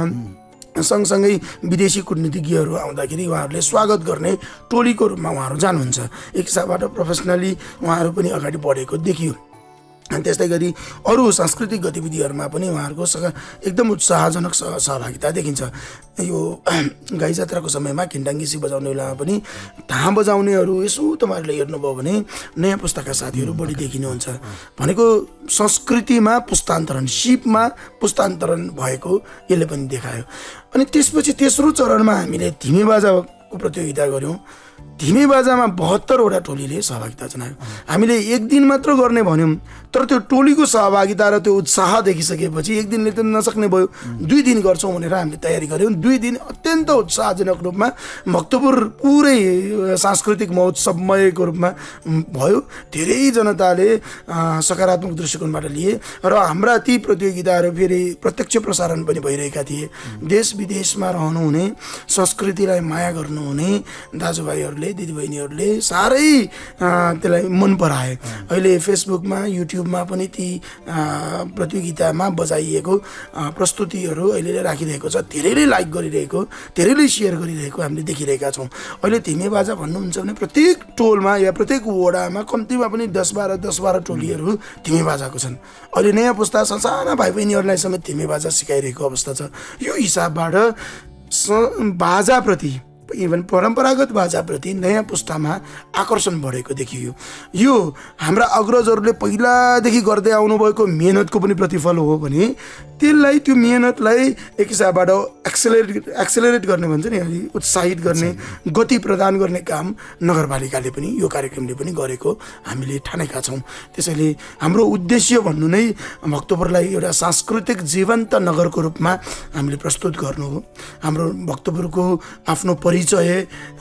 सँगसँगै विदेशी कूटनीतिज्ञहरू आउँदाखेरि उहाँहरूले स्वागत गर्ने टोलीको रूपमा उहाँहरू जानुहुन्छ। एक हिसाबबाट प्रोफेसनली उहाँहरू पनि अगाडि बढेको देखियो। अनि त्यस्तै गरी अरू सांस्कृतिक गतिविधिहरूमा पनि उहाँहरूको एकदम उत्साहजनक सहभागिता देखिन्छ। यो गाई जात्राको समयमा खिन्डाङ्गेसी बजाउने बेलामा पनि ताहा बजाउनेहरू यसो तपाईँहरूले हेर्नुभयो भने नयाँ पुस्ताका साथीहरू बढी देखिनुहुन्छ। भनेको संस्कृतिमा पुस्तान्तरण, सिपमा पुस्तान्तरण भएको यसले पनि देखायो। अनि त्यसपछि तेस्रो चरणमा हामीले धिमे बाजाको प्रतियोगिता गऱ्यौँ। धिमे बाजामा 72वटा टोलीले सहभागिता जनायो। हामीले एक दिन मात्र गर्ने भन्यौँ, तर त्यो टोलीको सहभागिता र त्यो उत्साह देखिसकेपछि एक दिनले त नसक्ने भयो, 2 दिन गर्छौँ भनेर हामीले तयारी गऱ्यौँ। 2 दिन अत्यन्त उत्साहजनक रूपमा भक्तपुर पुरै सांस्कृतिक महोत्सवमयको रूपमा भयो। धेरै जनताले सकारात्मक दृष्टिकोणबाट लिए र हाम्रा ती प्रतियोगिताहरू फेरि प्रत्यक्ष प्रसारण पनि भइरहेका थिए। देश विदेशमा रहनुहुने, संस्कृतिलाई माया गर्नुहुने दाजुभाइहरूले, दिदीबहिनीहरूले साह्रै त्यसलाई मन पराए। अहिले फेसबुकमा, युट्युबमा पनि ती प्रतियोगितामा बजाइएको प्रस्तुतिहरू अहिले राखिरहेको छ। धेरैले लाइक गरिरहेको, धेरैले सेयर गरिरहेको हामीले देखिरहेका छौँ। अहिले धिमे बाजा भन्नुहुन्छ भने प्रत्येक टोलमा या प्रत्येक वडामा कम्तीमा पनि 10-12 टोलीहरू धिमे बाजाको छन्। अहिले नयाँ पुस्ता साना भाइ बहिनीहरूलाई समेत धिमे बाजा सिकाइरहेको अवस्था छ। यो हिसाबबाट बाजाप्रति, इभन परम्परागत बाजाप्रति नयाँ पुस्तामा आकर्षण बढेको देखियो। यो हाम्रा अग्रजहरूले पहिलादेखि गर्दै आउनुभएको मेहनतको पनि प्रतिफल हो भने त्यसलाई, त्यो मेहनतलाई एक हिसाबबाट एक्सेलरेट गर्ने भन्छ नि, उत्साहित गर्ने, गति प्रदान गर्ने काम नगरपालिकाले पनि, यो कार्यक्रमले पनि गरेको हामीले ठानेका छौँ। त्यसैले हाम्रो उद्देश्य भन्नु नै भक्तपुरलाई एउटा सांस्कृतिक जीवन्त नगरको रूपमा हामीले प्रस्तुत गर्नु हो। हाम्रो भक्तपुरको आफ्नो परिचय,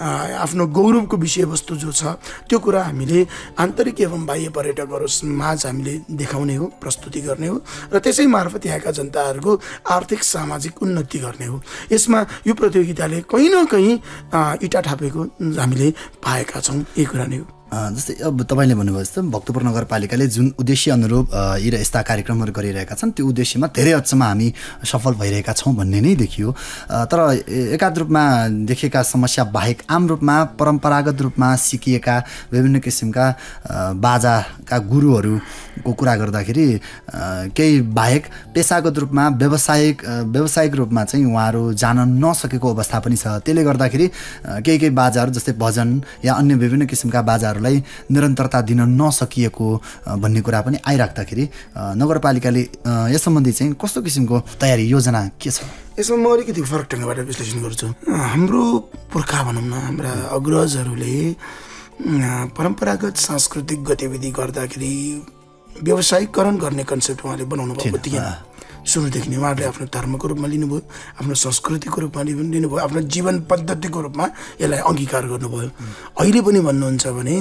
आफ्नो गौरवको विषयवस्तु जो छ त्यो कुरा हामीले आन्तरिक एवं बाह्य पर्यटकहरू माझ हामीले देखाउने हो, प्रस्तुति गर्ने हो र त्यसै मार्फत यहाँका जनताहरूको आर्थिक सामाजिक उन्नति गर्ने हो। यसमा यो प्रतियोगिताले कहीँ न कहीँ इँटा थापेको हामीले पाएका छौँ। यही कुरा नै हो। जस्तै अब तपाईँले भन्नुभयो जस्तो भक्तपुर नगरपालिकाले जुन उद्देश्य अनुरूप यस्ता कार्यक्रमहरू गरिरहेका छन् त्यो उद्देश्यमा धेरै हदसम्म हामी सफल भइरहेका छौँ भन्ने नै देखियो। तर एकाध रूपमा देखिएका समस्या बाहेक आम रूपमा परम्परागत रूपमा सिकिएका विभिन्न किसिमका बाजाका गुरुहरूको कुरा गर्दाखेरि केही बाहेक पेसागत रूपमा व्यावसायिक रूपमा चाहिँ उहाँहरू जान नसकेको अवस्था पनि छ। त्यसले गर्दाखेरि केही बाजाहरू जस्तै भजन या अन्य विभिन्न किसिमका बाजाहरू निरन्तरता दिन नसकिएको भन्ने कुरा पनि आइराख्दाखेरि नगरपालिकाले यस सम्बन्धी चाहिँ कस्तो किसिमको तयारी योजना के छ? यसमा म अलिकति फरक ढङ्गबाट विश्लेषण गर्छु। हाम्रो पुर्खा भनौँ न, हाम्रा अग्रजहरूले परम्परागत सांस्कृतिक गतिविधि गर्दाखेरि व्यवसायीकरण गर्ने कन्सेप्ट उहाँले बनाउनु भएको थिएन। सुरुदेखि नै उहाँहरूले आफ्नो धर्मको रूपमा लिनुभयो, आफ्नो संस्कृतिको रूपमा लिनुभयो, आफ्नो जीवन पद्धतिको रूपमा यसलाई अङ्गीकार गर्नुभयो। अहिले पनि भन्नुहुन्छ भने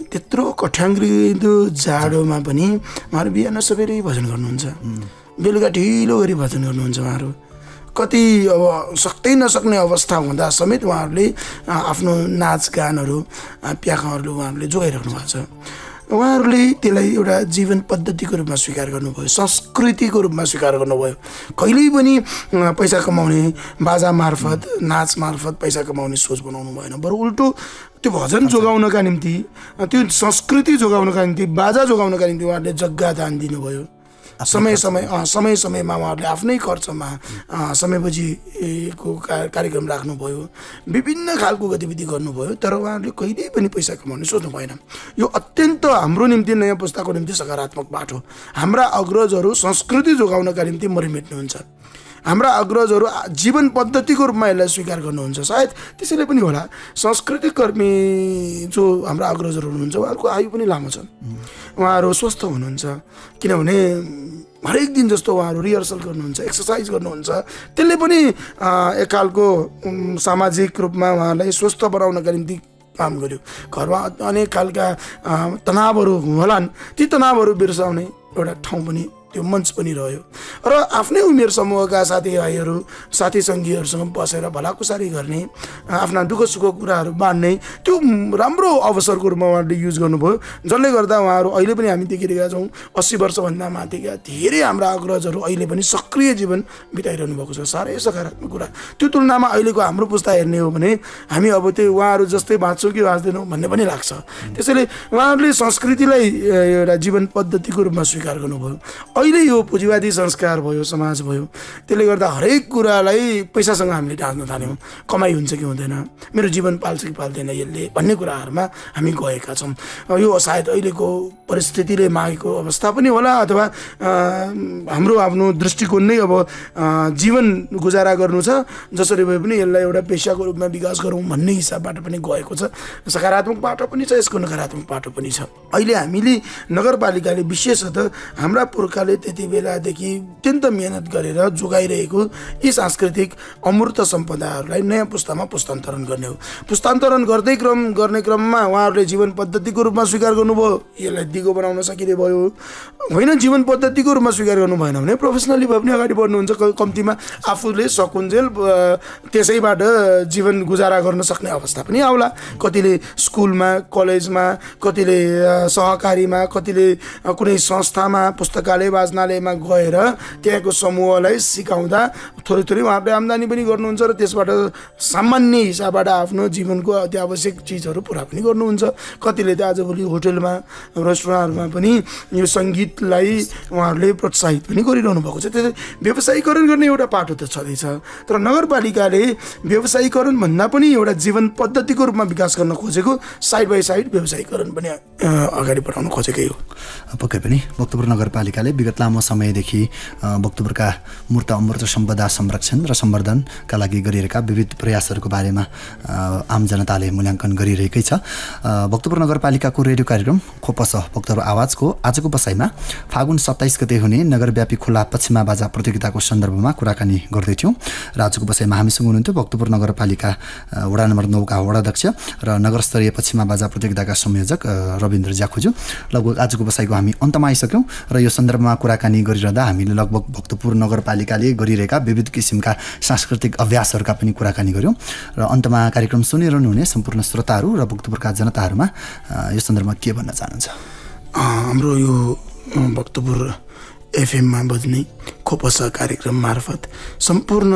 त्यत्रो कठ्याङ्ग्रिदो जाडोमा पनि उहाँहरू बिहान सबेरै भजन गर्नुहुन्छ, बेलुका ढिलो गरी भजन गर्नुहुन्छ। उहाँहरू कति अब सक्दै नसक्ने अवस्था हुँदा समेत उहाँहरूले आफ्नो नाचगानहरू, प्याखाहरू उहाँहरूले जोगाइराख्नु भएको छ। उहाँहरूले त्यसलाई एउटा जीवन पद्धतिको रूपमा स्वीकार गर्नुभयो, संस्कृतिको रूपमा स्वीकार गर्नुभयो। कहिल्यै पनि पैसा कमाउने, बाजा मार्फत, नाच मार्फत पैसा कमाउने सोच बनाउनु भएन। बरु उल्टो त्यो भजन जोगाउनका निम्ति, त्यो संस्कृति जोगाउनका निम्ति, बाजा जोगाउनका निम्ति उहाँहरूले जग्गा दान दिनुभयो। समय समयमा उहाँहरूले आफ्नै खर्चमा समयपछि कार्यक्रम राख्नुभयो, विभिन्न खालको गतिविधि गर्नुभयो। तर उहाँहरूले कहिल्यै पनि पैसा कमाउने सोच्नु भएन। यो अत्यन्त हाम्रो निम्ति, नयाँ पुस्ताको निम्ति सकारात्मक बाटो। हाम्रा अग्रजहरू संस्कृति जोगाउनका निम्ति मरिमेट्नुहुन्छ। हाम्रा अग्रजहरू जीवन पद्धतिको रूपमा यसलाई स्वीकार गर्नुहुन्छ। सायद त्यसैले पनि होला सांस्कृतिक कर्मी जो हाम्रा अग्रजहरू हुनुहुन्छ उहाँहरूको आयु पनि लामो छ, उहाँहरू स्वस्थ हुनुहुन्छ। किनभने हरेक दिन जस्तो उहाँहरू रिहर्सल गर्नुहुन्छ, एक्सर्साइज गर्नुहुन्छ। त्यसले पनि एक खालको सामाजिक रूपमा उहाँलाई स्वस्थ बनाउनका निम्ति काम गर्यो। घरमा अनेक खालका तनावहरू होलान्, ती तनावहरू बिर्साउने एउटा ठाउँ पनि, त्यो मञ्च पनि रह्यो। र आफ्नै उमेर समूहका साथीभाइहरू, साथी सङ्गीहरूसँग बसेर भलाकुसारी गर्ने, आफ्ना दुःख सुखको कुराहरू बाँड्ने त्यो राम्रो अवसरको रूपमा उहाँहरूले युज गर्नुभयो। जसले गर्दा उहाँहरू अहिले पनि हामी देखिरहेका छौँ 80 वर्षभन्दा माथिका धेरै हाम्रा अग्रजहरू अहिले पनि सक्रिय जीवन बिताइरहनु भएको छ। साह्रै सकारात्मक कुरा। त्यो तुलनामा अहिलेको हाम्रो पुस्ता हेर्ने हो भने हामी अब त्यो उहाँहरू जस्तै बाँच्छौँ कि बाँच्दैनौँ भन्ने पनि लाग्छ। त्यसैले उहाँहरूले संस्कृतिलाई एउटा जीवन पद्धतिको रूपमा स्वीकार गर्नुभयो। अहिले यो पुँजीवादी संस्कार भयो, समाज भयो, त्यसले गर्दा हरेक कुरालाई पैसासँग हामीले टाँच्न थाल्यौँ। कमाइ हुन्छ कि हुँदैन, मेरो जीवन पाल्छ कि पाल्दैन यसले भन्ने कुराहरूमा हामी गएका छौँ। यो सायद अहिलेको परिस्थितिले मागेको अवस्था पनि होला, अथवा हाम्रो आफ्नो दृष्टिकोण नै अब जीवन गुजारा गर्नु छ, जसरी भए पनि यसलाई एउटा पेसाको रूपमा विकास गरौँ भन्ने हिसाबबाट पनि गएको छ। सकारात्मक बाटो पनि छ, यसको नकारात्मक बाटो पनि छ। अहिले हामीले नगरपालिकाले विशेषतः हाम्रा पुर्खाले त्यति बेलादेखि अत्यन्त मेहनत गरेर जोगाइरहेको यी सांस्कृतिक अमूर्त सम्पदाहरूलाई नयाँ पुस्तामा पुस्तान्तरण गर्ने हो। पुस्तान्तरण गर्ने क्रममा उहाँहरूले जीवन पद्धतिको रूपमा स्वीकार गर्नुभयो, यसलाई दिगो बनाउन सकिने भयो। होइन, जीवन पद्धतिको रूपमा स्वीकार गर्नु भएन भने प्रोफेसनली भए पनि अगाडि बढ्नुहुन्छ, कम्तीमा आफूले सकुन्जेल त्यसैबाट जीवन गुजारा गर्न सक्ने अवस्था पनि आउला। कतिले स्कुलमा, कलेजमा, कतिले सहकारीमा, कतिले कुनै संस्थामा, पुस्तकालय वाचनालयमा गएर त्यहाँको समूहलाई सिकाउँदा थोरै थोरै उहाँहरूले आम्दानी पनि गर्नुहुन्छ र त्यसबाट सामान्य हिसाबबाट आफ्नो जीवनको अति आवश्यक चिजहरू पुरा पनि गर्नुहुन्छ। कतिले त आजभोलि होटलमा, रेस्टुरेन्टहरूमा पनि यो सङ्गीतलाई उहाँहरूले प्रोत्साहित पनि गरिरहनु भएको छ। त्यो व्यवसायीकरण गर्ने एउटा पाटो त छँदैछ, तर नगरपालिकाले व्यवसायीकरण भन्दा पनि एउटा जीवन पद्धतिको रूपमा विकास गर्न खोजेको, साइड बाई साइड व्यवसायीकरण पनि अगाडि बढाउन खोजेकै हो। पक्कै पनि भक्तपुर नगरपालिकाले विगत लामो समयदेखि भक्तपुरका मूर्त अमूर्त सम्पदा संरक्षण र सम्वर्धनका लागि गरिरहेका विविध प्रयासहरूको बारेमा आम जनताले मूल्याङ्कन गरिरहेकै छ। भक्तपुर नगरपालिकाको रेडियो कार्यक्रम खोपस भक्तपुर आवाजको आजको बसाइमा फागुन 27 गते हुने नगरव्यापी खुला पश्चिमा बाजा प्रतियोगिताको सन्दर्भमा कुराकानी गर्दैथ्यौँ र आजको बसाइमा हामीसँग हुनुहुन्थ्यो भक्तपुर नगरपालिका वडा नम्बर 9 का वडाध्यक्ष र नगरस्तरीय पश्चिमा बाजा प्रतियोगिताका संयोजक रविन्द्र ज्याखुजु। लगभग आजको बसाइको हामी अन्तमा आइसक्यौँ र यो सन्दर्भमा कुराकानी गरिरहँदा हामीले लगभग भक्तपुर नगरपालिकाले गरिरहेका विविध किसिमका सांस्कृतिक अभ्यासहरूका पनि कुराकानी गऱ्यौँ र अन्तमा कार्यक्रम सुनिरहनुहुने सम्पूर्ण श्रोताहरू र भक्तपुरका जनताहरूमा यो सन्दर्भमा के भन्न चाहनुहुन्छ? हाम्रो यो भक्तपुर एफएममा बज्ने खोपस कार्यक्रम मार्फत सम्पूर्ण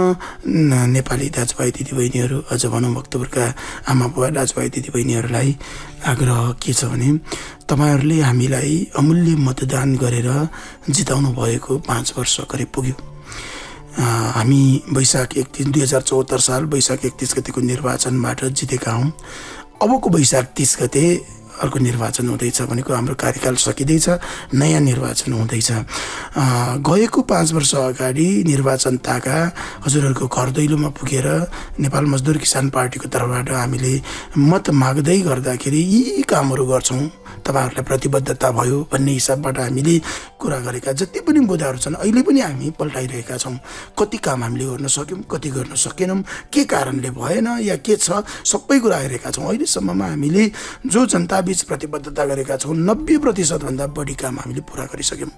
नेपाली दाजुभाइ दिदीबहिनीहरू, अझ भनौँ भक्तपुरका आमा बुवा दाजुभाइ दिदीबहिनीहरूलाई आग्रह के छ भने तपाईँहरूले हामीलाई अमूल्य मतदान गरेर जिताउनु भएको 5 वर्ष करिब पुग्यो। हामी वैशाख 31 2074 साल वैशाख 31 गतिको निर्वाचनबाट जितेका हौँ। अबको वैशाख 30 गते अर्को निर्वाचन हुँदैछ भनेको हाम्रो कार्यकाल सकिँदैछ, नयाँ निर्वाचन हुँदैछ। गएको 5 वर्ष अगाडि निर्वाचन ताका हजुरहरूको घर दैलोमा पुगेर नेपाल मजदुर किसान पार्टीको तर्फबाट हामीले मत माग्दै गर्दाखेरि यी कामहरू गर्छौँ, तपाईँहरूलाई प्रतिबद्धता भयो भन्ने हिसाबबाट हामीले कुरा गरेका जति पनि मुद्दाहरू छन् अहिले पनि हामी पल्टाइरहेका छौँ। कति काम हामीले गर्न सक्यौँ, कति गर्न सकेनौँ, के कारणले भएन या के छ, सबै कुरा हेरेका छौँ। अहिलेसम्ममा हामीले जो जनताबीच प्रतिबद्धता गरेका छौँ 90% भन्दा बढी काम हामीले पुरा गरिसक्यौँ।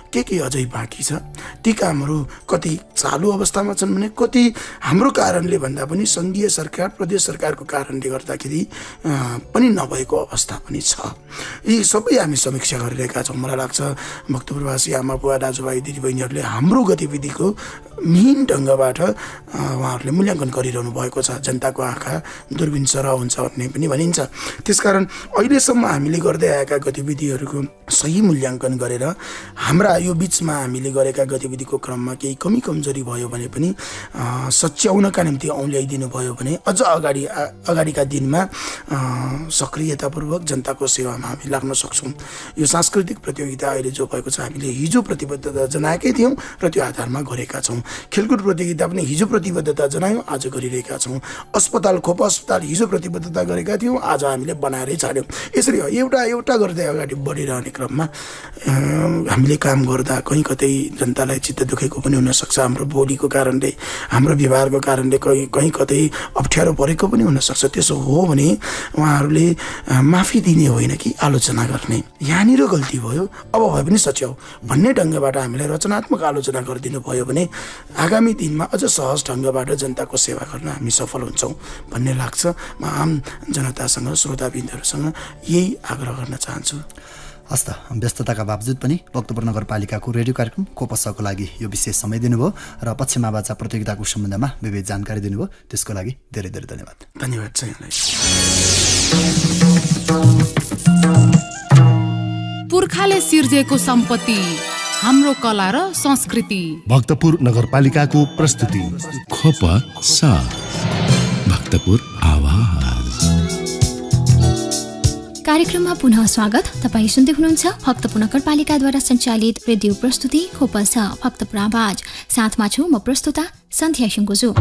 के अझै बाँकी छ, ती कामहरू कति चालु अवस्थामा छन् भने कति हाम्रो कारणले भन्दा पनि सङ्घीय सरकार, प्रदेश सरकारको कारणले गर्दाखेरि पनि नभएको अवस्था पनि छ। यी सबै हामी समीक्षा गरिरहेका छौँ। मलाई लाग्छ भक्तपुरवासी आमा बुवा दाजुभाइ दिदीबहिनीहरूले हाम्रो गतिविधिको मिहिन ढङ्गबाट उहाँहरूले मूल्याङ्कन गरिरहनु भएको छ। जनताको आँखा दूरबीन सरह हुन्छ भन्ने पनि भनिन्छ। त्यसकारण अहिलेसम्म हामीले गर्दै आएका गतिविधिहरूको सही मूल्याङ्कन गरेर हाम्रा यो बिचमा हामीले गरेका गतिविधिको क्रममा केही कमी कमजोरी भयो भने पनि सच्याउनका निम्ति औल्याइदिनु भयो भने अझ अगाडिका दिनमा सक्रियतापूर्वक जनताको सेवामा हामी लाग्न सक्छौँ। यो सांस्कृतिक प्रतियोगिता अहिले जो भएको छ हामीले हिजो प्रतिबद्धता जनाएकै थियौँ र त्यो आधारमा गरेका छौँ। खेलकुद प्रतियोगिता पनि हिजो प्रतिबद्धता जनायौँ, आज गरिरहेका छौँ। खोप अस्पताल हिजो प्रतिबद्धता गरेका थियौँ, आज हामीले बनाएरै छाड्यौँ। यसरी एउटा गर्दै अगाडि बढिरहने क्रममा हामीले काम गर्दा कहीँ कतै जनतालाई चित्त दुखेको पनि हुनसक्छ। हाम्रो बोलीको कारणले, हाम्रो व्यवहारको कारणले कहीँ कतै अप्ठ्यारो परेको पनि हुनसक्छ। त्यसो हो भने उहाँहरूले माफी दिने होइन कि आलोचना गर्ने, यहाँनिर गल्ती भयो अब भए पनि सच्याऊ भन्ने ढङ्गबाट हामीलाई रचनात्मक आलोचना गरिदिनु भयो भने आगामी दिनमा अझ सहज ढङ्गबाट जनताको सेवा गर्न हामी सफल हुन्छौँ भन्ने लाग्छ। म आम जनतासँग, श्रोताबिन्दहरूसँग यही आग्रह गर्न चाहन्छु। हस् त, व्यस्तताका बावजुद पनि भक्तपुर नगरपालिकाको रेडियो कार्यक्रम खोपसाको लागि यो विशेष समय दिनुभयो र पश्चिमा बाजा प्रतियोगिताको सम्बन्धमा विविध जानकारी दिनुभयो, त्यसको लागि धेरै धेरै धन्यवाद। धन्यवाद छ यहाँलाई। पुर्खाले सिर्जेको सम्पत्ति हाम्रो कला र संस्कृति। भक्तपुर नगरपालिकाको प्रस्तुति। खोप साथ भक्तपुर आवाज। कार्यक्रममा पुनः स्वागत। तपाईँ सुन्दै हुनुहुन्छ भक्तपुर नगरपालिकाद्वारा सञ्चालित रेडियो प्रस्तुति खोप भक्तपुर आवाज। साथमा छु म प्रस्तुता सन्ध्या सुङ्गुजु।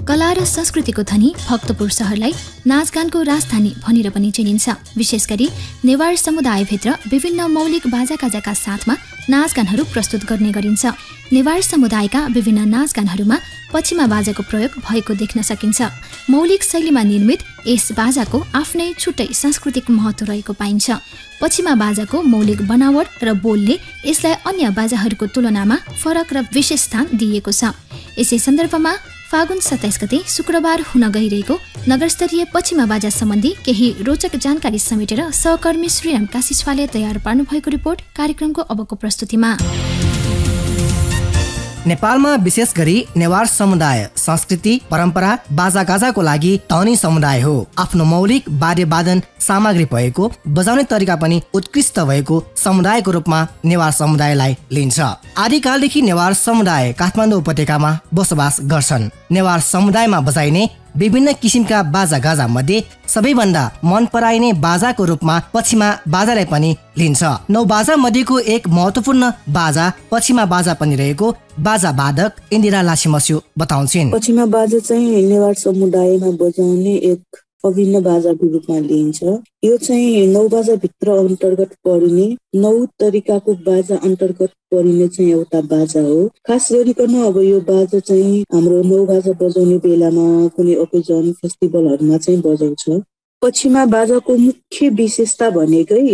कला र संस्कृतिको धनी भक्तपुर शहरलाई नाचगानको राजधानी भनेर पनि चिनिन्छ। विशेष गरी नेवार समुदायभित्र विभिन्न मौलिक बाजागाजाका साथमा नाचगानहरू प्रस्तुत गर्ने गरिन्छ। नेवार समुदायका विभिन्न नाचगानहरूमा पश्चिमा बाजाको प्रयोग भएको देख्न सकिन्छ। मौलिक शैलीमा निर्मित यस बाजाको आफ्नै छुट्टै सांस्कृतिक महत्त्व रहेको पाइन्छ। पश्चिमा बाजाको मौलिक बनावट र बोलले यसलाई अन्य बाजाहरूको तुलनामा फरक र विशेष स्थान दिएको छ। यसै सन्दर्भमा फागुन 27 गते शुक्रबार हुन गइरहेको नगरस्तरीय पश्चिमा बाजा सम्बन्धी केही रोचक जानकारी समेटेर सहकर्मी श्रीराम काशीछ्वाले तयार पार्नु भएको रिपोर्ट कार्यक्रमको अबको प्रस्तुतिमा। नेपालमा विशेष गरी नेवार समुदाय संस्कृति परम्परा बाजागाजाको लागि धनी समुदाय हो। आफ्नो मौलिक वाद्यवादन सामग्री भएको बजाउने तरिका पनि उत्कृष्ट भएको समुदायको रूपमा नेवार समुदायलाई लिन्छ। आदिकालदेखि नेवार समुदाय काठमाडौँ उपत्यकामा बसोबास गर्छन्। नेवार समुदायमा बजाइने विभिन्न किसिमका बाजा गाजा मध्ये सबैभन्दा मन पराइने बाजाको रूपमा पश्चिमा बाजालाई पनि लिन्छ। 9 बाजा मध्येको एक महत्त्वपूर्ण बाजा पश्चिमा बाजा पनि रहेको बाजा वादक इन्दिरा लाछिमस्यु बताउँछिन्। पश्चिमा बाजा चाहिँ नेवार समुदायमा बजाउने एक अभिन्न बाजाको रूपमा लिइन्छ। यो चाहिँ 9 बाजा भित्र अन्तर्गत परिने 9 तरिकाको बाजा अन्तर्गत परिने चाहिँ एउटा बाजा हो। खास गरिकन अब यो बाजा चाहिँ हाम्रो 9 बाजा बजाउने बेलामा कुनै ओकेजन फेस्टिभलहरूमा चाहिँ बजाउँछ। पश्चिमा बाजाको मुख्य विशेषता भनेकै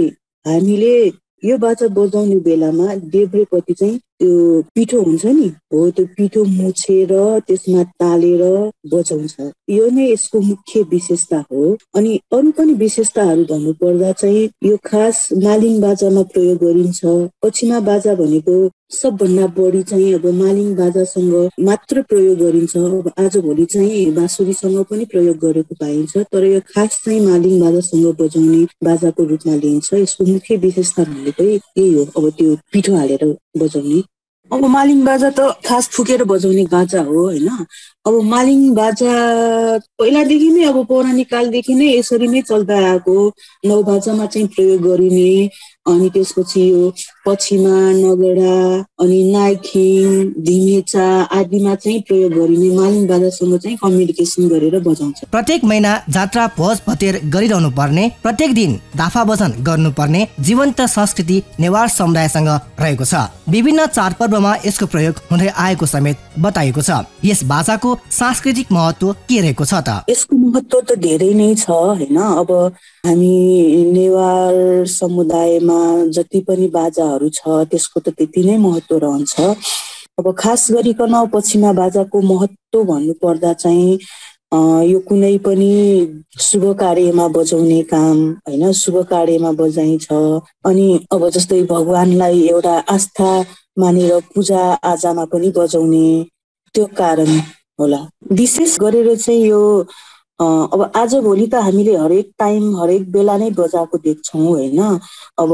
हामीले यो बाजा बजाउने बेलामा देब्रेपट्टि चाहिँ त्यो पिठो हुन्छ नि हो, त्यो पिठो मुछेर त्यसमा तालेर बजाउँछ। यो नै यसको मुख्य विशेषता हो। अनि अरू पनि विशेषताहरू भन्नुपर्दा चाहिँ यो खास मालिङ बाजामा प्रयोग गरिन्छ। पश्चिमा बाजा भनेको सबभन्दा बढी चाहिँ अब मालिङ बाजासँग मात्र प्रयोग गरिन्छ। अब आजभोलि चाहिँ बाँसुरीसँग पनि प्रयोग गरेको पाइन्छ, तर यो खास चाहिँ मालिङ बाजासँग बजाउने बाजाको रूपमा लिइन्छ। यसको मुख्य विशेषता भनेको यही हो, अब त्यो पिठो हालेर बजाउने। अब मालिङ बाजा त खास फुकेर बजाउने बाजा हो होइन। अब मालिङ बाजा पहिलादेखि नै अब पौराणिक कालदेखि नै यसरी नै चल्दा आएको 9 बाजामा चाहिँ प्रयोग गरिने। अनि त्यसपछि यो पश्चिमा नगडा अनि नाइखिङ धिमेचा आदिमा चाहिँ प्रयोग गरिने मालिङ बाजासँग चाहिँ कम्युनिकेसन गरेर बजाउँछ। प्रत्येक महिना जात्रा भोज भतेर गरिरहनु पर्ने, प्रत्येक दिन दाफा भजन गर्नुपर्ने जीवन्त संस्कृति नेवार समुदायसँग रहेको छ। विभिन्न चाडपर्वमा यसको प्रयोग हुँदै आएको समेत बताइएको छ। यस बाजाको सांस्कृतिक महत्त्व के रहेको छ त? यसको महत्त्व त धेरै नै छ होइन। अब हामी नेवार समुदायमा जति पनि बाजाहरू छ त्यसको त त्यति नै महत्त्व रहन्छ। अब खास गरिकन पश्चिमा बाजाको महत्त्व भन्नुपर्दा चाहिँ यो कुनै पनि शुभ कार्यमा बजाउने काम होइन, शुभ कार्यमा बजाइन्छ। अनि अब जस्तै भगवानलाई एउटा आस्था मानेर पूजा आजामा पनि बजाउने, त्यो कारण होला। विशेष गरेर चाहिँ यो अब आजभोलि त हामीले हरेक टाइम हरेक बेला नै बजाएको देख्छौँ होइन। अब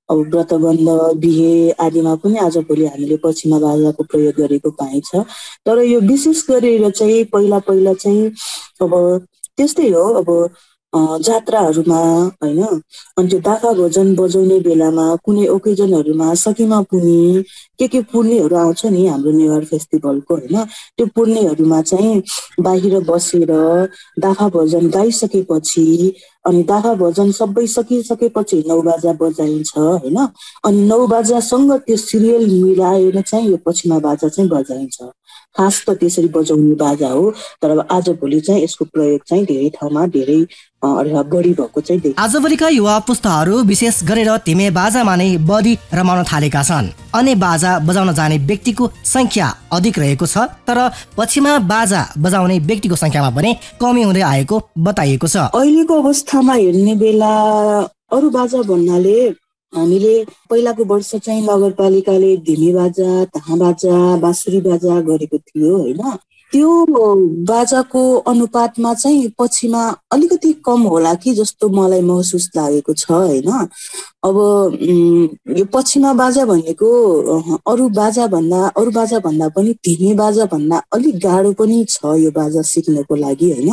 व्रतबन्ध बिहे आदिमा पनि आजभोलि हामीले पश्चिमा बाजाको प्रयोग गरेको पाइन्छ। तर यो विशेष गरेर चाहिँ पहिला चाहिँ अब त्यस्तै हो, अब जात्राहरूमा होइन। अनि त्यो दाफा भजन बजाउने बेलामा कुनै ओकेजनहरूमा सकीमा पुर्ने के पूर्णेहरू आउँछ नि हाम्रो नेवार फेस्टिभलको होइन। त्यो पूर्णेहरूमा चाहिँ बाहिर बसेर दाफा भजन गाइसकेपछि अनि दाफा भजन सबै सकिसकेपछि 9 बाजा बजाइन्छ होइन। अनि 9 बाजासँग त्यो सिरियल मिलाएर चाहिँ यो पश्चिमा बाजा चाहिँ बजाइन्छ। खास त त्यसरी बजाउने बाजा हो। तर अब आजभोलि चाहिँ यसको प्रयोग चाहिँ धेरै ठाउँमा धेरै बढी भएको चाहिँ देखिन्छ। आजभोलिका युवा पुस्ताहरू विशेष गरेर धिमे बाजामा नै बढी रमाउन थालेका छन्। अन्य बाजा बजाउन जाने व्यक्तिको संख्या अधिक रहेको छ, तर पश्चिमा बाजा बजाउने व्यक्तिको संख्यामा पनि कमी हुँदै आएको बताइएको छ। अहिलेको अवस्थामा हेर्ने बेला अरू बाजा भन्नाले हामीले पहिलाको वर्ष चाहिँ नगरपालिकाले धिमे बाजा, ताहा बाजा, बाँसुरी बाजा गरेको थियो होइन। त्यो बाजाको अनुपातमा चाहिँ पछिमा अलिकति कम होला कि जस्तो मलाई महसुस लागेको छ होइन। अब यो पछिमा बाजा भनेको अरू बाजा भन्दा पनि धिमे बाजा भन्दा अलिक गाह्रो पनि छ यो बाजा सिक्नको लागि होइन।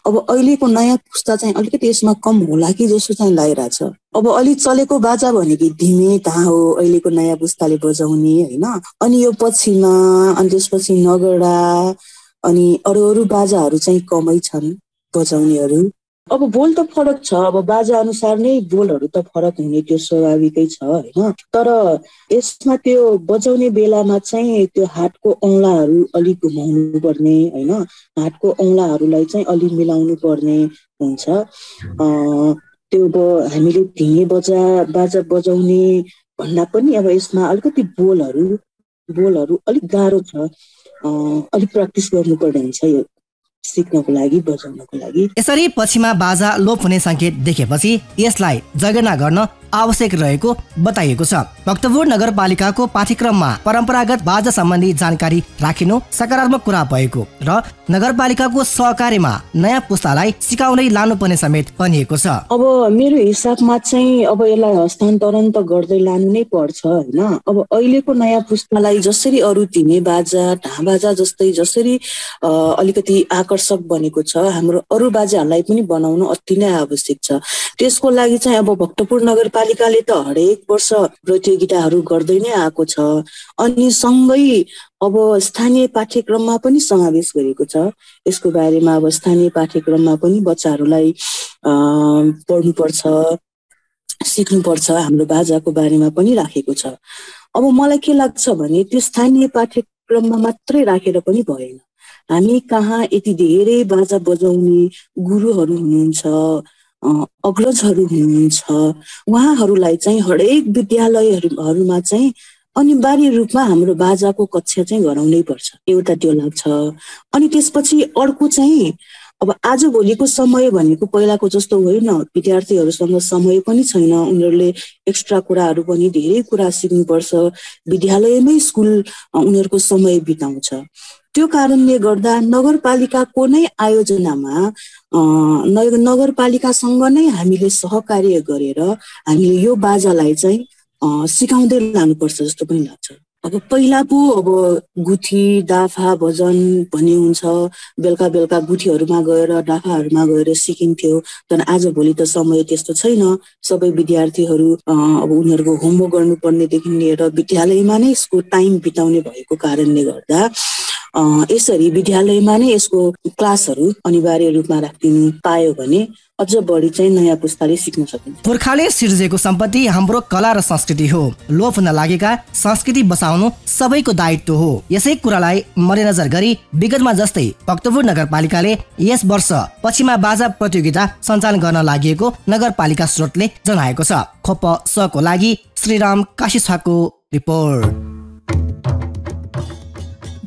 अब अहिलेको नयाँ पुस्ता चाहिँ अलिकति यसमा कम होला कि जस्तो चाहिँ लागिरहेछ। अब अलि चलेको बाजा भनेको धिमे कहाँ हो अहिलेको नयाँ पुस्ताले बजाउने होइन। अनि यो पछिमा अनि त्यसपछि नगडा अनि अरू बाजाहरू चाहिँ कमै छन् बजाउनेहरू। अब बोल त फरक छ, अब बाजा अनुसार नै बोलहरू त फरक हुने त्यो स्वाभाविकै छ होइन। तर यसमा त्यो बजाउने बेलामा चाहिँ त्यो हातको औँलाहरू अलिक घुमाउनु पर्ने होइन, हातको औँलाहरूलाई चाहिँ अलिक मिलाउनु पर्ने हुन्छ। त्यो अब हामीले धिमे बाजा बजाउने भन्दा पनि अब यसमा अलिकति बोलहरू अलिक गाह्रो छ, अलिक प्र्याक्टिस गर्नुपर्ने हुन्छ यो सिक्नको लागि बजाउनको लागि। यसरी पछिमा बाजा लोप हुने संकेत देखेपछि यसलाई जगेर्ना गर्न आवश्यक रहेको बताइएको छ। भक्तपुर नगरपालिकाको पाठ्यक्रममा परम्परागत बाजा सम्बन्धी जानकारी राखिनु सकारात्मक कुरा भएको र नगरपालिकाको सहकार्यमा नयाँ पुस्तालाई सिकाउँदै लानुपर्ने समेत भनिएको छ। अब मेरो हिसाबमा चाहिँ अब यसलाई हस्तान्तरण त गर्दै लानु नै पर्छ होइन। अब अहिलेको नयाँ पुस्तालाई जसरी अरू धिमे बाजा ढाबाजा जसरी अलिकति आकर्षक बनेको छ, हाम्रो अरू बाजाहरूलाई पनि बनाउन अति नै आवश्यक छ। त्यसको लागि चाहिँ अब भक्तपुर नगरपालिकाले त हरेक वर्ष प्रतियोगिताहरू गर्दै नै आएको छ। अनि सँगै अब स्थानीय पाठ्यक्रममा पनि समावेश गरेको छ। यसको बारेमा अब स्थानीय पाठ्यक्रममा पनि बच्चाहरूलाई पढ्नुपर्छ, सिक्नुपर्छ, हाम्रो बाजाको बारेमा पनि राखेको छ। अब मलाई के लाग्छ भने त्यो स्थानीय पाठ्यक्रममा मात्रै राखेर पनि भएन। हामी कहाँ यति धेरै बाजा बजाउने गुरुहरू हुनुहुन्छ, अग्रजहरू हुनुहुन्छ, उहाँहरूलाई चाहिँ हरेक विद्यालयहरूमा चाहिँ अनिवार्य रूपमा हाम्रो बाजाको कक्षा चाहिँ गराउनै पर्छ, एउटा त्यो लाग्छ। अनि त्यसपछि अर्को चाहिँ अब आजभोलिको समय भनेको पहिलाको जस्तो होइन, विद्यार्थीहरूसँग समय पनि छैन, उनीहरूले एक्स्ट्रा कुराहरू पनि धेरै कुरा सिक्नुपर्छ, विद्यालयमै स्कुल उनीहरूको समय बिताउँछ। त्यो कारणले गर्दा नगरपालिकाको नै आयोजनामा नगरपालिकासँग नै हामीले सहकार्य गरेर हामीले यो बाजालाई चाहिँ सिकाउँदै लानुपर्छ जस्तो पनि लाग्छ। अब पहिला पो अब गुठी डाफा भजन भन्ने हुन्छ, बेलुका गुठीहरूमा गएर डाफाहरूमा गएर सिकिन्थ्यो। तर आजभोलि त समय त्यस्तो छैन, सबै विद्यार्थीहरू अब उनीहरूको होमवर्क गर्नुपर्नेदेखि लिएर विद्यालयमा नै यसको टाइम बिताउने भएको कारणले गर्दा यसरी विद्यालयमा नै यसको क्लासहरू अनिवार्य रूपमा राखिदिनु पायो भने अझ बढी चाहिँ नयाँ पुस्ताले सिक्न सकिन्छ। पुर्खाले सिर्जेको सम्पत्ति हाम्रो कला र संस्कृति हो। लोप हुन लागेका संस्कृति बचाउनु सबैको दायित्व हो। यसै कुरालाई मध्यनजर गरी विगतमा जस्तै भक्तपुर नगरपालिकाले यस वर्ष पछिमा बाजा प्रतियोगिता सञ्चालन गर्न लागि नगरपालिका स्रोतले जनाएको छ। खोप सको लागि श्रीराम काशीछाको रिपोर्ट।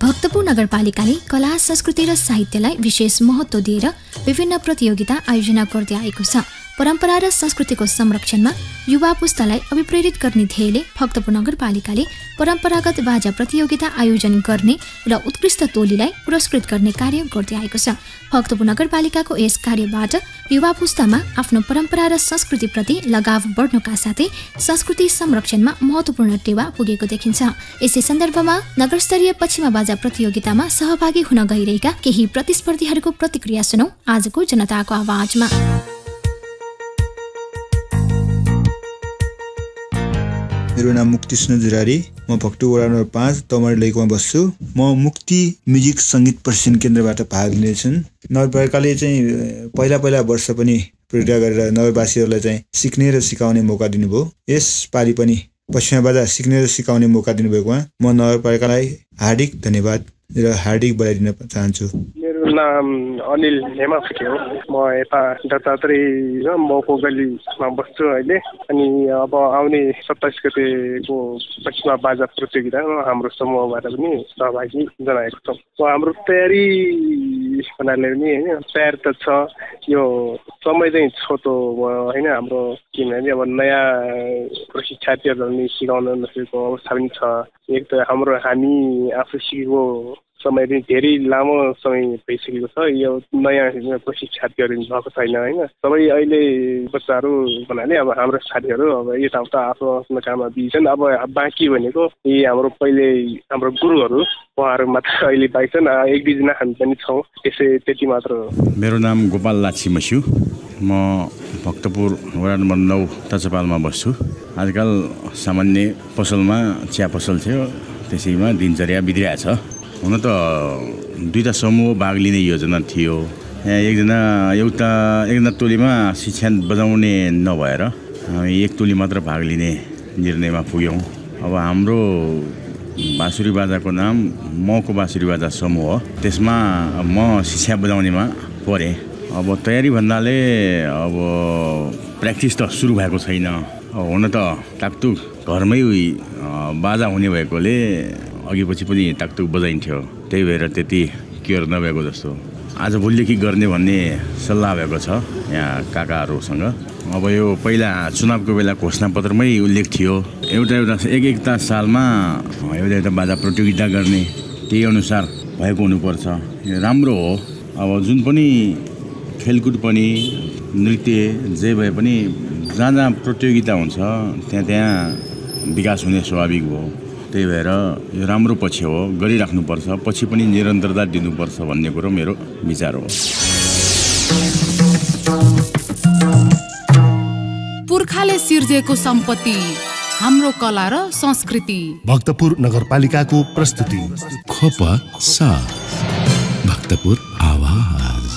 भक्तपुर नगरपालिकाले कला संस्कृति र साहित्यलाई विशेष महत्त्व दिएर विभिन्न प्रतियोगिता आयोजना गर्दै आएको छ। परम्परा र संस्कृतिको संरक्षणमा युवा पुस्तालाई अभिप्रेरित गर्ने ध्येयले भक्तपुर नगरपालिकाले परम्परागत बाजा प्रतियोगिता आयोजन गर्ने र उत्कृष्ट टोलीलाई पुरस्कृत गर्ने कार्य गर्दै आएको छ। भक्तपुर नगरपालिकाको यस कार्यबाट युवा पुस्तामा आफ्नो परम्परा र संस्कृतिप्रति लगाव बढ्नुका साथै संस्कृति संरक्षणमा महत्त्वपूर्ण टेवा पुगेको देखिन्छ। यसै सन्दर्भमा नगरस्तरीय पछिमा बाजा प्रतियोगितामा सहभागी हुन गइरहेका केही प्रतिस्पर्धीहरूको प्रतिक्रिया सुनौ आजको जनताको आवाजमा। मेरो नाम मुक्तिष्ण जुरारी, म भक्तपुर वडा नम्बर 5 तमरी लैकमा बस्छु। म मुक्ति म्युजिक सङ्गीत प्रशिक्षण केन्द्रबाट भाग लिनेछु। नगरपालिकाले चाहिँ पहिला वर्ष पनि प्रतियोगिता गरेर नगरवासीहरूलाई चाहिँ सिक्ने र सिकाउने मौका दिनुभयो। यस पालि पनि पछिमा बाजा सिक्ने र सिकाउने मौका दिनुभएकोमा म नगरपालिकालाई हार्दिक धन्यवाद र हार्दिक बधाई दिन चाहन्छु। मेरो नाम अनिल हेमाफुटे हो। म यता दत्तात्रेय र मको गल्लीमा बस्छु अहिले। अनि अब आउने 27 गतेको पछिमा बाजा प्रतियोगितामा हाम्रो समूहबाट पनि सहभागी जनाएको छौँ। हाम्रो तयारी भन्नाले पनि होइन, तयार त छ, यो समय चाहिँ छोटो होइन हाम्रो, किनभने अब नयाँ प्रशिक्षार्थीहरूलाई सिकाउन नसकेको अवस्था पनि छ। एक त हामी आफू सिकेको समय धेरै लामो समय भइसकेको छ। यो नयाँ प्रशिक्षार्थीहरू भएको छैन होइन। सबै अहिले बच्चाहरू भन्नाले अब हाम्रो साथीहरू अब यताउता आफ्नो आफ्नो काममा बिजी छन्। अब बाँकी भनेको यी हाम्रो पहिले हाम्रो गुरुहरू उहाँहरू मात्र अहिले बाँकी छन्। एक दुईजना हामी पनि छौँ, त्यति मात्र हो। मेरो नाम गोपाल लाछी मस्यु, म भक्तपुर वडा नम्बर 9 तचपालमा बस्छु। आजकल सामान्य पसलमा चिया पसल थियो, त्यसैमा दिनचर्या बिग्रिरहेछ। हुन त 2टा समूह भाग लिने योजना थियो। एकजना टोलीमा शिक्षा बजाउने नभएर हामी एक टोली मात्र भाग लिने निर्णयमा पुग्यौँ। अब हाम्रो बाँसुरी बाजाको नाम मको बाँसुरी बाजा समूह हो। त्यसमा म शिक्षा बजाउनेमा परेँ। अब तयारी भन्नाले अब प्र्याक्टिस त सुरु भएको छैन। हुन त टाकटुक घरमै बाजा हुने भएकोले अघि पछि पनि टाकटुक बजाइन्थ्यो, त्यही भएर त्यति केयर नभएको जस्तो। आज भोलिदेखि गर्ने भन्ने सल्लाह भएको छ यहाँ काकाहरूसँग। अब यो पहिला चुनावको बेला घोषणापत्रमै उल्लेख थियो एउटा सालमा एउटा बाजा प्रतियोगिता गर्ने, त्यही अनुसार भएको हुनुपर्छ। यो राम्रो हो। अब जुन पनि खेलकुद पनि नृत्य जे भए पनि जहाँ प्रतियोगिता हुन्छ त्यहाँ विकास हुने स्वाभाविक हो। त्यही भएर यो राम्रो पक्ष हो, गरिराख्नुपर्छ, पछि पनि निरन्तरता दिनुपर्छ भन्ने कुरो मेरो विचार हो। पुर्खाले सिर्जेको सम्पत्ति हाम्रो कला र संस्कृति। भक्तपुर नगरपालिकाको प्रस्तुति खोप साथ भक्तपुर आवाज।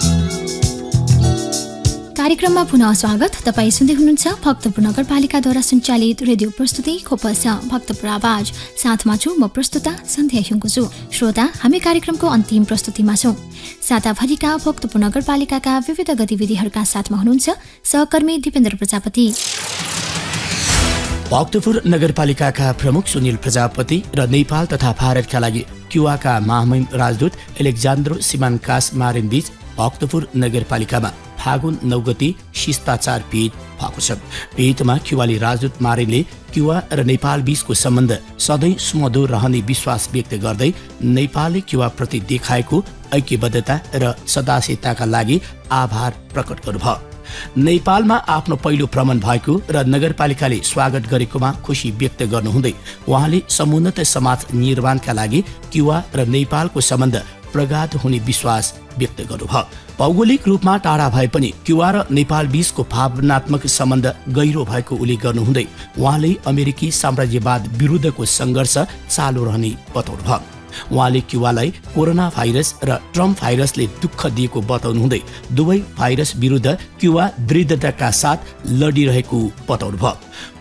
कार्यक्रममा पुनः स्वागत। तपाईँ सुन्दै हुनुहुन्छ भक्तपुर नगरपालिकाद्वारा सञ्चालित रेडियो प्रस्तुति खोपसा भक्तपुर आवाज। साथमा छु म प्रस्तुता सन्ध्या हिउँको छु। श्रोता, हामी कार्यक्रमको अन्तिम प्रस्तुतिमा छौँ। साताभरिका भक्तपुर नगरपालिकाका विविध गतिविधिहरूका साथमा हुनुहुन्छ सहकर्मी दिपेन्द्र प्रजापति। भक्तपुर नगरपालिकाका प्रमुख सुनिल प्रजापति र नेपाल तथा भारतका लागि क्युवाका महामहिम राजदूत एलेक्जान्द्रो सिमानकास मारिन बीच भक्तपुर नगरपालिकामा फागुन 9 गते शिष्टाचार भेट भएको छ। भेटमा क्युवाली राजदूत मारिनले क्युवा र नेपाल बीचको सम्बन्ध सधैँ सुमधुर रहने विश्वास व्यक्त गर्दै नेपालले क्युवा प्रति देखाएको ऐक्यबद्धता र सदास्यताका लागि आभार प्रकट गर्नुभयो। नेपालमा आफ्नो पहिलो भ्रमण भएको र नगरपालिकाले स्वागत गरेकोमा खुसी व्यक्त गर्नुहुँदै उहाँले समुन्नत समाज निर्माणका लागि क्युवा र नेपालको सम्बन्ध प्रगाढ हुने विश्वास व्यक्त गर्नुभयो। भौगोलिक रूपमा टाढा भए पनि क्युवा र नेपाल बीचको भावनात्मक सम्बन्ध गहिरो भएको उल्लेख गर्नुहुँदै उहाँले अमेरिकी साम्राज्यवाद विरुद्धको सङ्घर्ष चालु रहने बताउनुभयो। उहाँले क्युवालाई कोरोना भाइरस र ट्रम्प भाइरसले दुःख दिएको बताउनुहुँदै दुवै भाइरस विरुद्ध क्युवा दृढताका साथ लडिरहेको बताउनुभयो।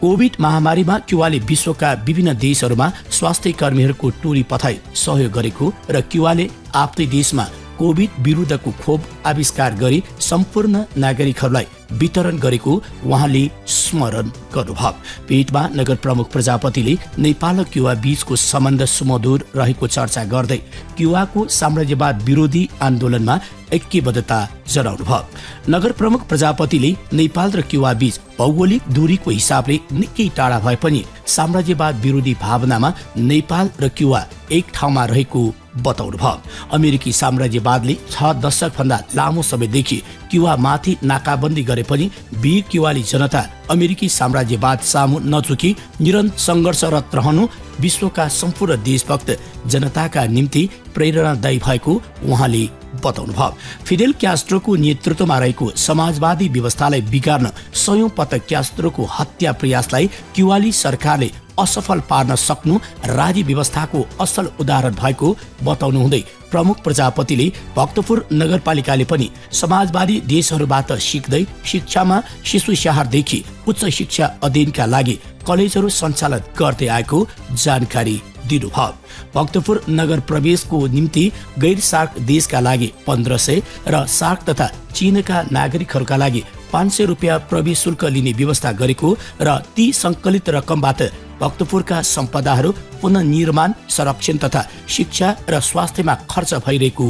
कोभिड महामारीमा क्युवाले विश्वका विभिन्न देशहरूमा स्वास्थ्य कर्मीहरूको टोली पठाई सहयोग गरेको र क्युवाले आफ्नै देशमा कोभिड विरुद्धको खोप आविष्कार गरी सम्पूर्ण नागरिकहरूलाई वितरण गरेको उहाँले स्मरण गर्नुभयो। भेटमा नगर प्रमुख प्रजापतिले नेपाल र क्युवा बीचको सम्बन्ध सुमधुर रहेको चर्चा गर्दै क्युवाको साम्राज्यवाद विरोधी आन्दोलनमा ऐक्यबद्धता जनाउनुभयो। नगर प्रमुख प्रजापतिले नेपाल र क्युवा बीच भौगोलिक दूरीको हिसाबले निकै टाढा भए पनि साम्राज्यवाद विरोधी भावनामा नेपाल र क्युवा एक ठाउँमा रहेको बताउनुभयो। अमेरिकी साम्राज्यवादले 6 दशकभन्दा लामो समयदेखि क्युवा माथि नाकाबन्दी गरे पनि वीर क्युवाली जनता अमेरिकी साम्राज्यवाद सामु नझुकी निरन्तर सङ्घर्षरत रहनु विश्वका सम्पूर्ण देशभक्त जनताका निम्ति प्रेरणादायी भएको उहाँले बताउनुभयो। फिडेल क्यास्ट्रोको नेतृत्वमा रहेको समाजवादी व्यवस्थालाई बिगार्न सयौं पटक क्यास्ट्रोको हत्या प्रयासलाई क्युवाली सरकारले असफल पार्न सक्नु राज्य व्यवस्थाको असल उदाहरण भएको बताउनुहुँदै प्रमुख प्रजापतिले भक्तपुर नगरपालिकाले पनि समाजवादी देशहरूबाट सिक्दै शिक्षामा शिशु स्याहारदेखि उच्च शिक्षा अध्ययनका लागि कलेजहरू सञ्चालन गर्दै आएको जानकारी दिनुभयो। भक्तपुर नगर प्रवेशको निम्ति गैर सार्क देशका लागि 1500 र सार्क तथा चीनका नागरिकहरूका लागि 500 रुपियाँ प्रवेश शुल्क लिने व्यवस्था गरेको र ती सङ्कलित रकमबाट भक्तपुरका सम्पदाहरू पुनर्निर्माण, संरक्षण तथा शिक्षा र स्वास्थ्यमा खर्च भइरहेको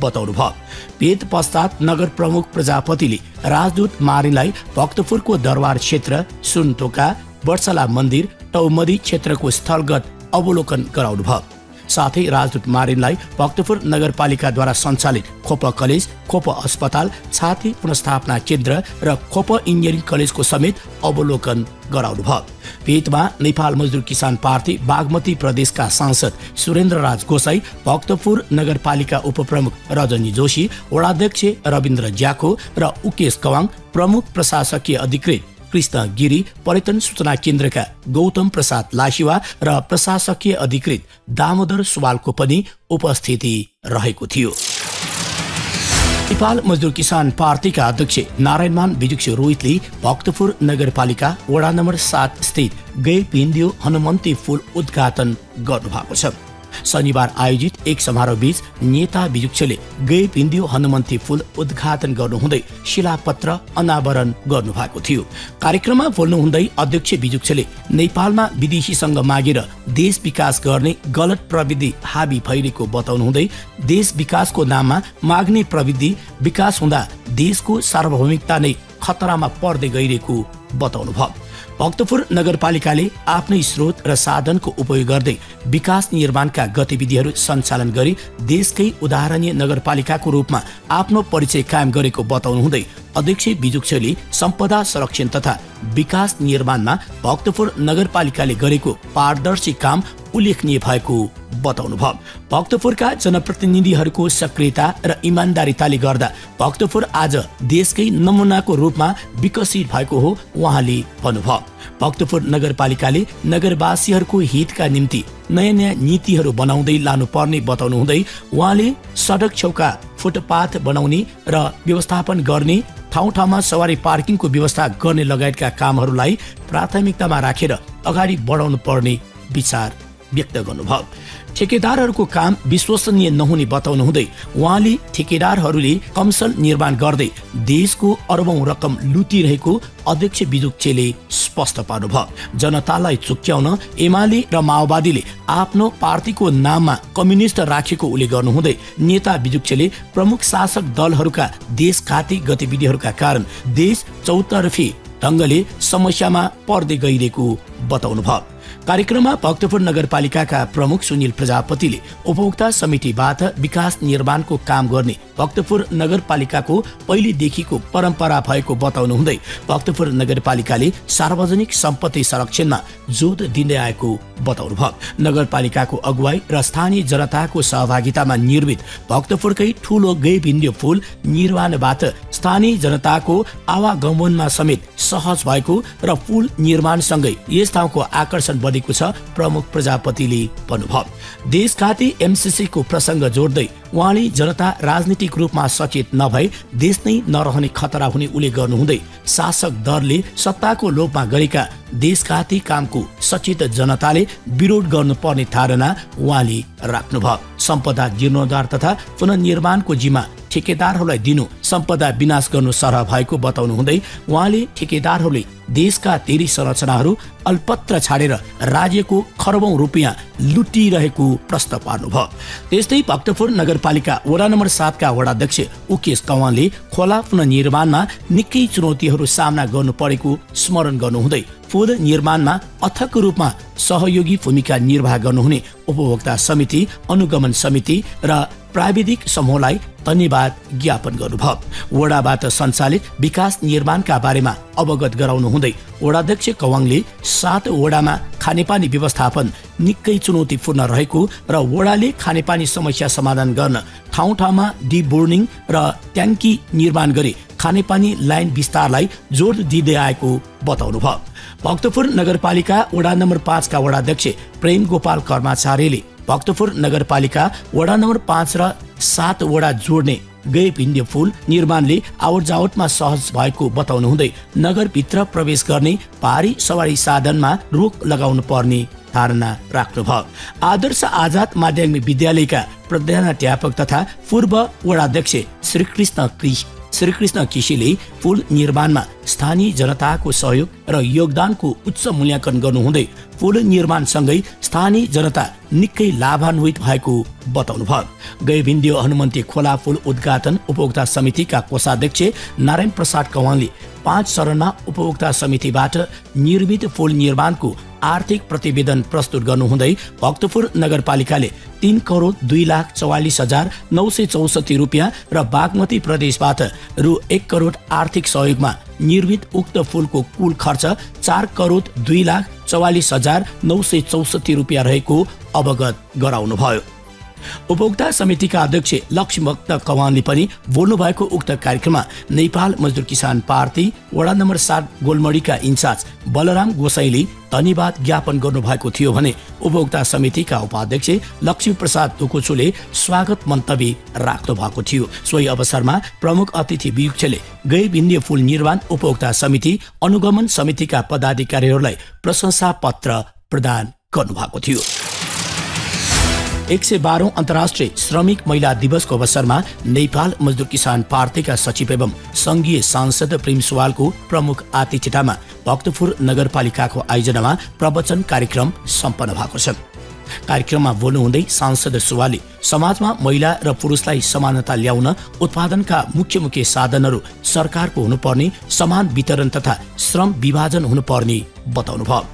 बताउनुभयो। भेट पश्चात नगर प्रमुख प्रजापतिले राजदूत मारिनलाई भक्तपुरको दरबार क्षेत्र, सुनटोका, वर्षला मन्दिर, टौमदी क्षेत्रको स्थलगत अवलोकन गराउनुभयो। साथै राजदूत मारिनलाई भक्तपुर नगरपालिकाद्वारा सञ्चालित खोप कलेज, खोप अस्पताल, छाती पुनर्स्थापना केन्द्र र खोप इन्जिनियरिङ कलेजको समेत अवलोकन गराउनुभयो। भेटमा नेपाल मजदुर किसान पार्टी बागमती प्रदेशका सांसद सुरेन्द्र राज गोसाई, भक्तपुर नगरपालिका उपप्रमुख रजनी जोशी, वडाध्यक्ष रविन्द्र ज्याको र उकेश कवाङ, प्रमुख प्रशासकीय अधिकृत कृष्ण गिरी, पर्यटन सूचना केन्द्रका गौतम प्रसाद लासिवा र प्रशासकीय अधिकृत दामोदर सुवालको पनि उपस्थिति रहेको थियो। नेपाल मजदुर किसान पार्टीका अध्यक्ष नारायणमान बिजुक्ष रोहितले भक्तपुर नगरपालिका वडा नम्बर 7 स्थित गै पिन्दियो हनुमन्ती पुल उद्घाटन गर्नुभएको छ। शनिबार आयोजित एक समारोह बीच नेता बिजुक्छले गै पिन्दियो हनुमन्ती पुल उद्घाटन गर्नुहुँदै शिलापत्र अनावरण गर्नुभएको थियो। कार्यक्रममा बोल्नुहुँदै अध्यक्ष बिजुक्छले नेपालमा विदेशीसँग मागेर देश विकास गर्ने गलत प्रविधि हाबी भइरहेको बताउनुहुँदै देश विकासको नाममा माग्ने प्रविधि विकास हुँदा देशको सार्वभौमिकता नै खतरामा पर्दै गइरहेको बताउनुभयो। भक्तपुर नगरपालिकाले आफ्नै स्रोत र साधनको उपयोग गर्दै विकास निर्माणका गतिविधिहरू सञ्चालन गरी देशकै उदाहरणीय नगरपालिकाको रूपमा आफ्नो परिचय कायम गरेको बताउनुहुँदै अध्यक्ष बिजुक्छले सम्पदा संरक्षण तथा विकास निर्माणमा भक्तपुर नगरपालिकाले गरेको पारदर्शी काम उल्लेखनीय भएको बताउनुभयो। भक्तपुरका जनप्रतिनिधिहरूको सक्रियता र इमान्दारिताले गर्दा भक्तपुर आज देशकै नमुनाको रूपमा विकसित भएको हो उहाँले भन्नुभयो। भक्तपुर नगरपालिकाले नगरवासीहरूको हितका निम्ति नयाँ नयाँ नीतिहरू बनाउँदै लानुपर्ने बताउनुहुँदै उहाँले सडक छेउका फुटपाथ बनाउने र व्यवस्थापन गर्ने, ठाउँ ठाउँमा सवारी पार्किङको व्यवस्था गर्ने लगायतका कामहरूलाई प्राथमिकतामा राखेर अगाडि बढाउनु पर्ने विचार व्यक्त गर्नुभयो। ठेकेदारहरूको काम विश्वसनीय नहुने बताउनुहुँदै उहाँले ठेकेदारहरूले कमिसन निर्माण गर्दै देशको अरबौं रकम लुटिरहेको अध्यक्ष बिजुक्छले स्पष्ट पार्नुभयो। जनतालाई चुक्याउन एमाले र माओवादीले आफ्नो पार्टीको नाममा कम्युनिस्ट राखेको उल्लेख गर्नुहुँदै नेता बिजुक्छले प्रमुख शासक दलहरूका देशघाती गतिविधिहरूका कारण देश चौतर्फी ढङ्गले समस्यामा पर्दै गइरहेको बताउनुभयो। कार्यक्रममा भक्तपुर नगरपालिकाका प्रमुख सुनिल प्रजापतिले उपभोक्ता समितिबाट विकास निर्माणको काम गर्ने भक्तपुर नगरपालिकाको पहिलेदेखिको परम्परा भएको बताउनुहुँदै भक्तपुर नगरपालिकाले सार्वजनिक सम्पत्ति संरक्षणमा जोड दिँदै आएको बताउनुभयो। नगरपालिकाको अगुवाई र स्थानीय जनताको सहभागितामा निर्मित भक्तपुरकै ठूलो गै पिन्दियो पुल निर्माणबाट स्थानीय जनताको आवागमनमा समेत सहज भएको र पुल निर्माणसँगै यस ठाउँको आकर्षण बढेको छ प्रमुख प्रजापतिले भन्नुभयो। देशघाती एमसीसी को प्रसंग जोड्दै उहाँले जनता राजनीतिक रूपमा सचेत नभई देश नै नरहने खतरा हुने उल्लेख गर्नुहुँदै शासक दलले सत्ताको लोभमा गरेका देशघाती कामको सचेत जनताले विरोध गर्नुपर्ने धारणा उहाँले राख्नुभयो। सम्पदा जीर्णोद्धार तथा पुनर्निर्माणको जिम्मा ठेकेदारहरूलाई दिनु सम्पदा विनाश गर्नु सरह भएको बताउनुहुँदै उहाँले ठेकेदारहरूले देशका धेरै संरचनाहरू अल्पत्र छाडेर राज्यको खरबौं रुपियाँ लुटिरहेको प्रश्न पार्नुभयो। त्यस्तै भक्तपुर नगरपालिका वडा नम्बर 7 का वडाध्यक्ष उकेश कवानले खोला पुनर्निर्माणमा निकै चुनौतीहरू सामना गर्नु परेको स्मरण गर्नुहुँदै पुल निर्माणमा अथक रूपमा सहयोगी भूमिका निर्वाह गर्नुहुने उपभोक्ता समिति, अनुगमन समिति र प्राविधिक समूहलाई धन्यवाद ज्ञापन गर्नुभयो। वडाबाट सञ्चालित विकास निर्माणका बारेमा अवगत गराउनु हुँदै वडाध्यक्ष कवाङले 7 वडामा खानेपानी व्यवस्थापन निकै चुनौतीपूर्ण रहेको र वडाले खानेपानी समस्या समाधान गर्न ठाउँ ठाउँमा डिबोर्निङ र ट्याङ्की निर्माण गरी खानेपानी लाइन विस्तारलाई जोड दिँदै आएको बताउनुभयो। भक्तपुर नगरपालिका वडा नम्बर 5 का वडाध्यक्ष प्रेम गोपाल कर्माचार्यले भक्तपुर नगरपालिका वडा नम्बर 5 र 7 वडा जोड्ने गै पिन्दियो पुल निर्माणले आवतजावतमा सहज भएको बताउनुहुँदै नगरभित्र प्रवेश गर्ने भारी सवारी साधनमा रोक लगाउनु पर्ने धारणा राख्नुभयो। आदर्श आजाद माध्यमिक विद्यालयका प्रधानाध्यापक तथा पूर्व वडाध्यक्ष श्रीकृष्ण केसीले पुल निर्माणमा स्थानीय जनताको सहयोग र योगदानको उच्च मूल्याङ्कन गर्नुहुँदै पुल निर्माणसँगै स्थानीय जनता निकै लाभान्वित भएको बताउनुभयो। गै पिन्दियो हनुमन्ती खोला पुल उद्घाटन उपभोक्ता समितिका कोषाध्यक्ष नारायण प्रसाद कवाङले 5 चरणमा उपभोक्ता समितिबाट निर्मित पुल निर्माणको आर्थिक प्रतिवेदन प्रस्तुत गर्नुहुँदै भक्तपुर नगरपालिकाले 3,02,44,964 रुपियाँ र बागमती प्रदेशबाट रु 1 करोड आर्थिक सहयोगमा निर्मित उक्त पुलको कुल खर्च 4,02,44,964 रुपियाँ रहेको अवगत गराउनुभयो। उपभोक्ता समितिका अध्यक्ष लक्ष्मीभक्त कवानले पनि बोल्नुभएको उक्त कार्यक्रममा नेपाल मजदुर किसान पार्टी वडा नम्बर 7 गोलमडीका इन्चार्ज बलराम गोसाईले धन्यवाद ज्ञापन गर्नुभएको थियो भने उपभोक्ता समितिका उपाध्यक्ष लक्ष्मी प्रसाद दुकुचुले स्वागत मन्तव्य राख्नु भएको थियो। सोही अवसरमा प्रमुख अतिथि वियुक्षले गैरविन्दीय पुल निर्माण उपभोक्ता समिति अनुगमन समितिका पदाधिकारीहरूलाई प्रशंसा पत्र प्रदान गर्नुभएको थियो। 112औं अन्तर्राष्ट्रिय श्रमिक महिला दिवसको अवसरमा नेपाल मजदुर किसान पार्टीका सचिव एवं संघीय सांसद प्रेम सुवालको प्रमुख आतिथ्यतामा भक्तपुर नगरपालिकाको आयोजनामा प्रवचन कार्यक्रम सम्पन्न भएको छ। कार्यक्रममा बोल्नुहुँदै सांसद सुवालले समाजमा महिला र पुरुषलाई समानता ल्याउन उत्पादनका मुख्य साधनहरू सरकारको हुनुपर्ने, समान वितरण तथा श्रम विभाजन हुनुपर्ने बताउनुभयो।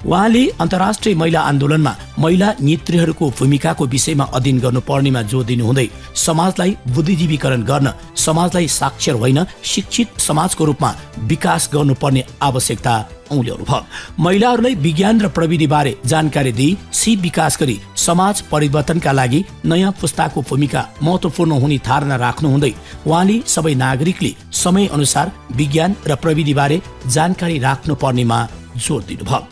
उहाँले अन्तर्राष्ट्रिय महिला आन्दोलनमा महिला नेत्रीहरूको भूमिकाको विषयमा अध्ययन गर्नुपर्नेमा जोड दिनुहुँदै समाजलाई बुद्धिजीवीकरण गर्न समाजलाई साक्षर होइन शिक्षित समाजको रूपमा विकास गर्नुपर्ने आवश्यकता औल्याउनुभयो। महिलाहरूलाई विज्ञान र प्रविधि बारे जानकारी दिई सिप विकास गरी समाज परिवर्तनका लागि नयाँ पुस्ताको भूमिका महत्त्वपूर्ण हुने धारणा राख्नुहुँदै उहाँले सबै नागरिकले समय अनुसार विज्ञान र प्रविधि बारे जानकारी राख्नुपर्नेमा जोड दिनुभयो।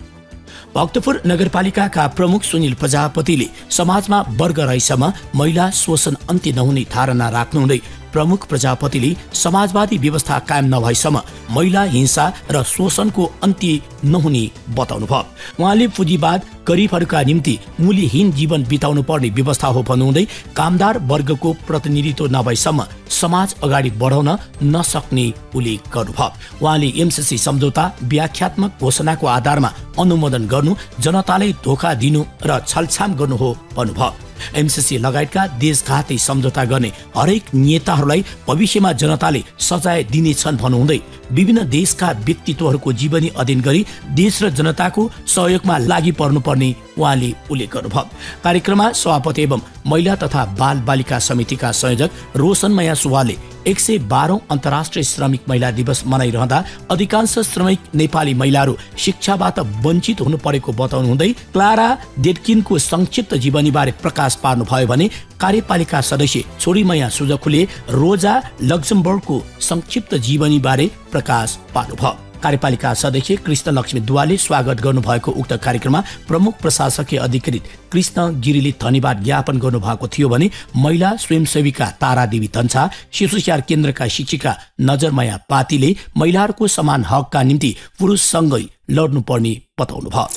भक्तपुर नगरपालिकाका प्रमुख सुनिल प्रजापतिले समाजमा वर्ग रहेसम्म महिला शोषण अन्त्य नहुने धारणा राख्नुहुँदै प्रमुख प्रजापतिले समाजवादी व्यवस्था कायम नभएसम्म महिला हिंसा र शोषणको अन्त्य नहुने बताउनुभयो। उहाँले पुँजीवाद गरिबहरूका निम्ति मूल्यहीन जीवन बिताउनु पर्ने व्यवस्था हो भन्नुहुँदै कामदार वर्गको प्रतिनिधित्व नभएसम्म समाज अगाडि बढाउन नसक्ने उल्लेख गर्नुभयो। उहाँले एमसीसी सम्झौता व्याख्यात्मक घोषणाको आधारमा अनुमोदन गर्नु जनतालाई धोका दिनु र छलछाम गर्नु हो भन्नुभयो। एमसीसी लगायतका देशघाती सम्झौता गर्ने हरेक नेताहरूलाई भविष्यमा जनताले सजाय दिनेछन् भन्नुहुँदै विभिन्न देशका व्यक्तित्वहरूको जीवनी अध्ययन गरी देश र जनताको सहयोगमा लागि पर्नुपर्ने उहाँले उल्लेख गर्नुभयो। कार्यक्रममा सभापति एवं महिला तथा बाल बालिका समितिका संयोजक रोशनमाया सुवालले 112औं अन्तर्राष्ट्रिय श्रमिक महिला दिवस मनाइरहँदा अधिकांश श्रमिक नेपाली महिलाहरू शिक्षाबाट वञ्चित हुनु परेको बताउनुहुँदै क्लारा डेटकिनको संक्षिप्त जीवनीबारे प्रकाश पार्नुभयो भने कार्यपालिका सदस्य छोरीमाया सुजखुले रोजा लक्जमबर्गको संक्षिप्त जीवनीबारे प्रकाश पार्नुभयो। कार्यपालिका सदस्य कृष्ण लक्ष्मी दुवाले स्वागत गर्नुभएको उक्त कार्यक्रममा प्रमुख प्रशासकीय अधिकारी कृष्ण गिरीले धन्यवाद ज्ञापन गर्नुभएको थियो भने महिला स्वयंसेविका तारा देवी धन्छा, शिशु स्याहार केन्द्रका शिक्षिका नजरमाया पातीले महिलाहरूको समान हकका निम्ति पुरुषसँगै लड्नुपर्ने बताउनुभयो।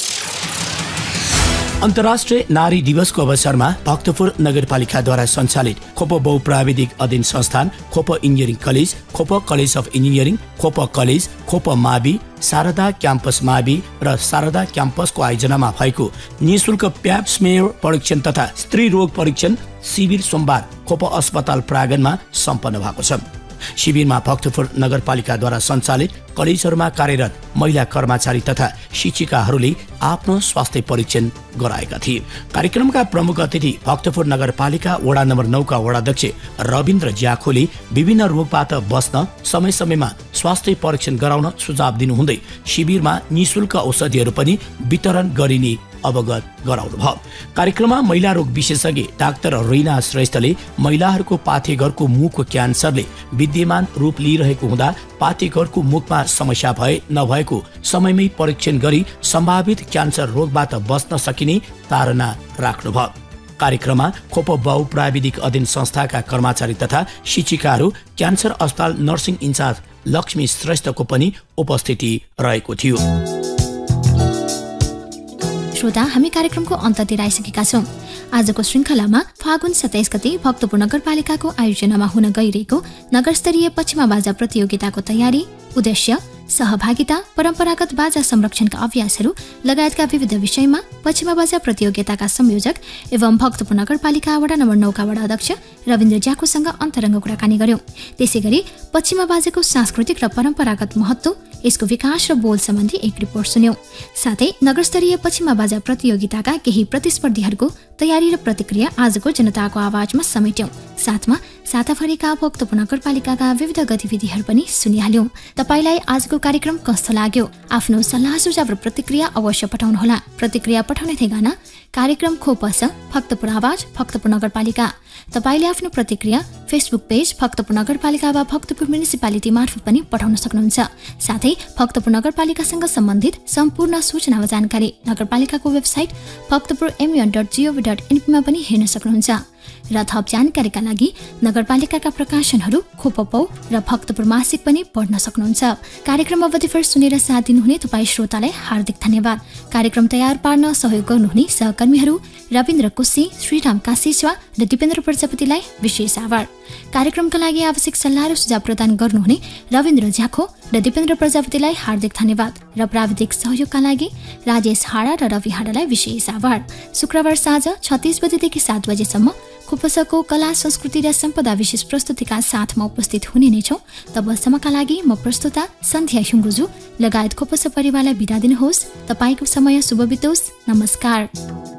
अन्तर्राष्ट्रिय नारी दिवसको अवसरमा भक्तपुर नगरपालिकाद्वारा सञ्चालित खोप बहुप्राविधिक अध्ययन संस्थान, खोप इन्जिनियरिङ कलेज, खोप कलेज अफ इन्जिनियरिङ, खोप कलेज, खोप मावि, शारदा क्याम्पस मावि र शारदा क्याम्पसको आयोजनामा भएको निःशुल्क प्याप स्मेयर परीक्षण तथा स्त्री रोग परीक्षण शिविर सोमबार खोप अस्पताल प्राङ्गणमा सम्पन्न भएको छ। शिविरमा भक्तपुर नगरपालिकाद्वारा सञ्चालित कलेजहरूमा कार्यरत महिला कर्मचारी तथा शिक्षिकाहरूले आफ्नो स्वास्थ्य परीक्षण गराएका थिए। कार्यक्रमका प्रमुख अतिथि भक्तपुर नगरपालिका वडा नम्बर 9 का वडाध्यक्ष रविन्द्र ज्याखोले विभिन्न रोगबाट बस्न समय समयमा स्वास्थ्य परीक्षण गराउन सुझाव दिनुहुँदै शिविरमा निःशुल्क औषधिहरू पनि वितरण गरिने अवगत गराउनुभयो। कार्यक्रममा महिला रोग विशेषज्ञ डाक्टर रीना श्रेष्ठले महिलाहरूको पाथेघरको मुखको क्यान्सरले विद्यमान रूप लिइरहेको हुँदा पाथेघरको मुखमा समस्या भए नभएको समयमै परीक्षण गरी सम्भावित क्यान्सर रोगबाट बस्न सकिने धारणा राख्नुभयो। कार्यक्रममा खोप बहुप्राविधिक अध्ययन संस्थाका कर्मचारी तथा शिक्षिकाहरू, क्यान्सर अस्पताल नर्सिङ इन्चार्ज लक्ष्मी श्रेष्ठको पनि उपस्थिति रहेको थियो। श्रोता, हामी कार्यक्रमको अन्त्यतिर आइसकेका छौं। आजको श्रृङ्खलामा फागुन 27 गते भक्तपुर नगरपालिकाको आयोजनामा हुन गइरहेको नगरस्तरीय पश्चिमा बाजा प्रतियोगिताको तयारी, उद्देश्य, सहभागिता, परम्परागत बाजा संरक्षणका अभ्यासहरू लगायतका विविध विषयमा पश्चिमा बाजा प्रतियोगिताका संयोजक एवं भक्तपुर नगरपालिका वडा नम्बर 9 का वडा अध्यक्ष रविन्द्र ज्याकोसँग अन्तरङ्ग कुराकानी गर्यौं। त्यसैगरी पश्चिमा बाजाको सांस्कृतिक र परम्परागत महत्व, यसको विकास र बोल सम्बन्धी एक रिपोर्ट सुन्यौं। साथै नगरस्तरीय पश्चिमा बाजा प्रतियोगिताका केही प्रतिस्पर्धीहरूको तयारी र प्रतिक्रिया आजको जनताको आवाजमा समेट्यौं। साथमा साताभरिका भक्तपुर नगरपालिकाका विविध गतिविधिहरू पनि सुनिहाल्यौं। तपाईलाई आजको कार्यक्रम कस्तो लाग्यो? आफ्नो सल्लाह सुझाव र प्रतिक्रिया अवश्य पठाउनुहोला। प्रतिक्रिया पठाउने ठेगाना कार्यक्रम खोपस भक्तपुर आवाज भक्तपुर नगरपालिका। तपाईले आफ्नो प्रतिक्रिया फेसबुक पेज भक्तपुर नगरपालिका वा भक्तपुर म्युनिसिपालिटी मार्फत पनि पठाउन सक्नुहुन्छ। साथै भक्तपुर नगरपालिकासँग सम्बन्धित सम्पूर्ण सूचना वा जानकारी नगरपालिकाको वेबसाइट भक्तपुर.mun.gov.in मा पनि हेर्न सक्नुहुन्छ। र थप जानकारीका लागि नगरपालिकाका प्रकाशनहरू खोपपौ र भक्तपुर मासिक पनि पढ्न सक्नुहुन्छ। कार्यक्रम अवधिभर सुनेर साथ दिनुहुने तपाईँ श्रोतालाई हार्दिक धन्यवाद। कार्यक्रम तयार पार्न सहयोग गर्नुहुने सहकर्मीहरू रविन्द्र कुसी, श्रीराम काशीचवा र दिपेन्द्र प्रजापतिलाई विशेष आभार। कार्यक्रमका लागि आवश्यक सल्लाह र सुझाव प्रदान गर्नुहुने रविन्द्र ज्याखो र दिपेन्द्र प्रजापतिलाई हार्दिक धन्यवाद र प्राविधिक सहयोगका लागि राजेश हाडा र रवि हाडालाई विशेष आभार। शुक्रबार साँझ 36 बजेदेखि 7 बजेसम्म खोपसको कला संस्कृति र सम्पदा विशेष प्रस्तुतिका साथमा उपस्थित हुने नै छौं। तबसम्मका लागि म प्रस्तुता सन्ध्या ह्युङ्गुजु लगायत खोपस परिवारलाई बिदा दिनुहोस्। तपाईको समय शुभ बितोस्। नमस्कार।